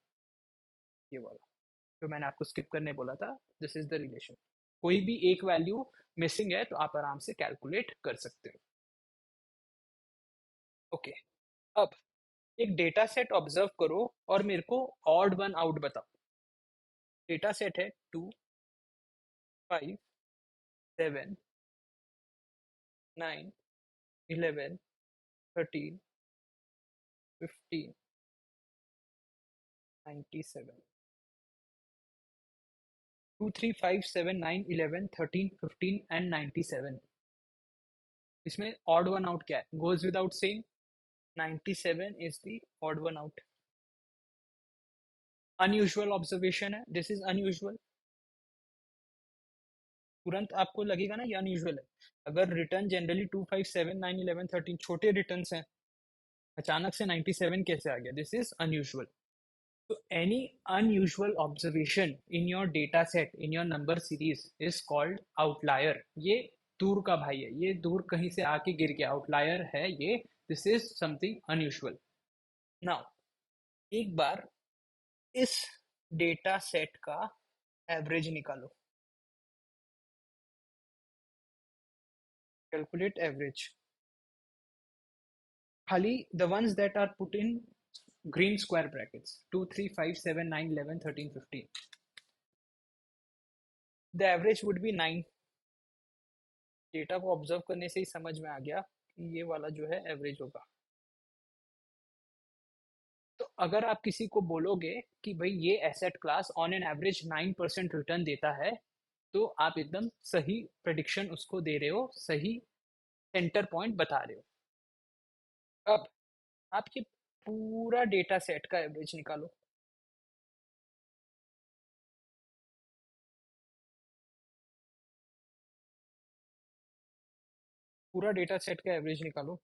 ये वाला जो मैंने आपको स्किप करने बोला था, दिस इज द रिलेशन। कोई भी एक वैल्यू मिसिंग है तो आप आराम से कैलकुलेट कर सकते हो। ओके, अब एक डेटा सेट ऑब्जर्व करो और मेरे को ऑड वन आउट बताओ। डेटा सेट है 2, 5, 7, 9, 11, 13, 15, 97। 2, 3, 5, 7, 9, 11, 13, 15 एंड 97। इसमें ऑड वन आउट क्या है? Goes without saying, 97 is the odd one out. Unusual observation है, दिस इज अनयूजुअल। तुरंत आपको लगेगा ना ये अनयूजुअल है। अगर रिटर्न जनरली 2, 5, 7, 9, 11, 13 छोटे रिटर्न्स हैं, अचानक से 97 कैसे आ गया? This is unusual. तो any unusual observation in your data set, in your number series is called outlier. ये दूर का भाई है, ये दूर कहीं से आके गिर गया, आउटलायर है ये। This is something unusual. Now एक बार इस डेटा सेट का एवरेज निकालो, कैलकुलेट एवरेज। खाली the ones that are put in green square brackets, 2, 3, 5, 7, 9, 11, 13, 15, the average would be 9। Data को ऑब्जर्व करने से ही समझ में आ गया कि ये वाला जो है एवरेज होगा। तो अगर आप किसी को बोलोगे कि भाई ये asset class on an average 9% return देता है, तो आप एकदम सही प्रेडिक्शन उसको दे रहे हो, सही सेंटर पॉइंट बता रहे हो। अब आप ये पूरा डेटा सेट का एवरेज निकालो। पूरा डेटा सेट का एवरेज निकालो।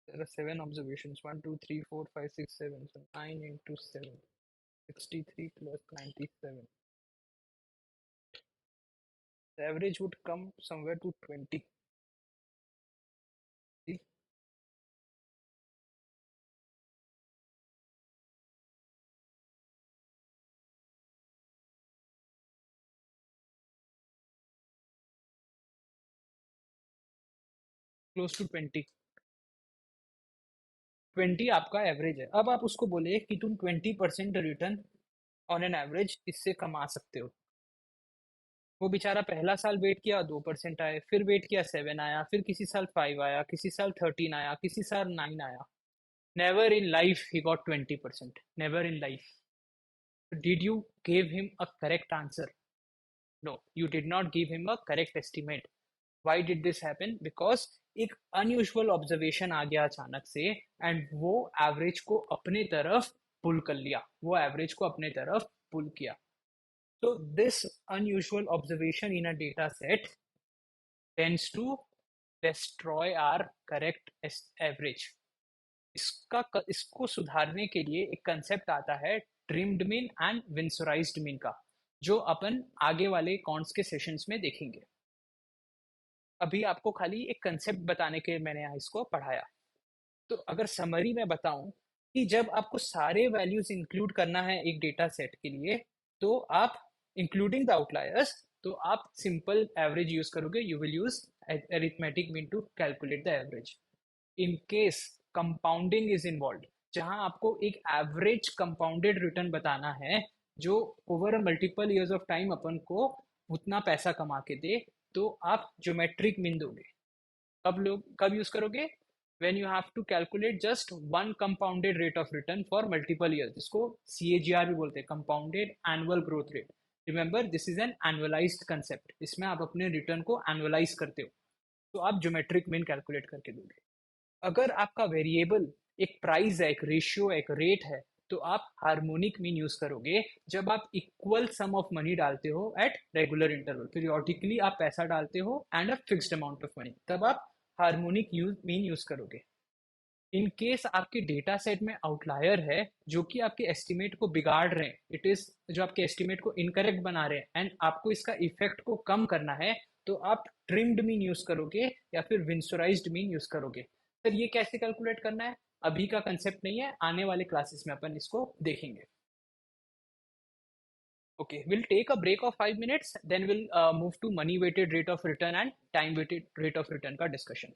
There are 7 observations. 1, 2, 3, 4, 5, 6, 7. So 9 into 7. 63 plus 97. The average would come somewhere to 20. See? Close to 20. 20 आपका एवरेज है। अब आप उसको बोले कि तुम 20% रिटर्न ऑन एन एवरेज इससे कमा सकते हो। वो बेचारा पहला साल वेट किया 2% आए, फिर वेट किया 7 आया, फिर किसी साल 5 आया, किसी साल 13 आया, किसी साल 9 आया। Never in life he got 20%, never in life. Did you give him a correct answer? No, you did not give him a correct estimate. Why did this happen? Because एक अनयूजुअल ऑब्जर्वेशन आ गया अचानक से, and वो average को अपने तरफ पुल कर लिया, वो एवरेज को अपने तरफ पुल किया। तो this unusual observation in a data set tends to destroy our correct average. इसको सुधारने के लिए एक कंसेप्ट आता है trimmed mean and winsorized mean का, जो अपन आगे वाले कॉन्ट्स के सेशंस में देखेंगे। अभी आपको खाली एक कंसेप्ट बताने के लिए मैंने यहाँ इसको पढ़ाया। तो अगर समरी में बताऊं कि जब आपको सारे वैल्यूज इंक्लूड करना है एक डेटा सेट के लिए, तो आप इंक्लूडिंग द आउटलायर्स, तो आप सिंपल एवरेज यूज करोगे। You will use arithmetic mean to calculate the average. In case compounding is involve, जहां आपको एक एवरेज कंपाउंडेड रिटर्न बताना है जो over a multiple years of time अपन को उतना पैसा कमा के दे, तो आप ज्योमेट्रिक मीन दोगे। कब यूज करोगे? When you have to calculate just one compounded rate of return for multiple year, जिसको CAGR भी बोलते हैं, compounded annual growth rate. Remember, this is an annualized concept, इसमें आप अपने रिटर्न को एनुअलाइज करते हो, तो आप ज्योमेट्रिक मीन कैलकुलेट करके दोगे। अगर आपका वेरिएबल एक प्राइस है, एक रेशियो है, एक रेट है, तो आप हार्मोनिक मीन यूज करोगे। जब आप इक्वल सम ऑफ मनी डालते हो एट रेगुलर इंटरवल, पीरियोडिकली आप पैसा डालते हो and a fixed amount of money, तब आप हार्मोनिक मीन यूज करोगे। इन केस आपके डेटा सेट में आउटलायर है जो कि आपके एस्टिमेट को बिगाड़ रहे हैं, इट इज जो आपके एस्टिमेट को इनकरेक्ट बना रहे हैं एंड आपको इसका इफेक्ट को कम करना है, तो आप ट्रिम्ड मीन यूज करोगे या फिर विंसोराइज्ड मीन यूज करोगे। सर ये कैसे कैलकुलेट करना है, अभी का कंसेप्ट नहीं है, आने वाले क्लासेस में अपन इसको देखेंगे। Okay, we'll take a break of 5 minutes, then we'll move to money weighted rate of return and time weighted rate of return का discussion.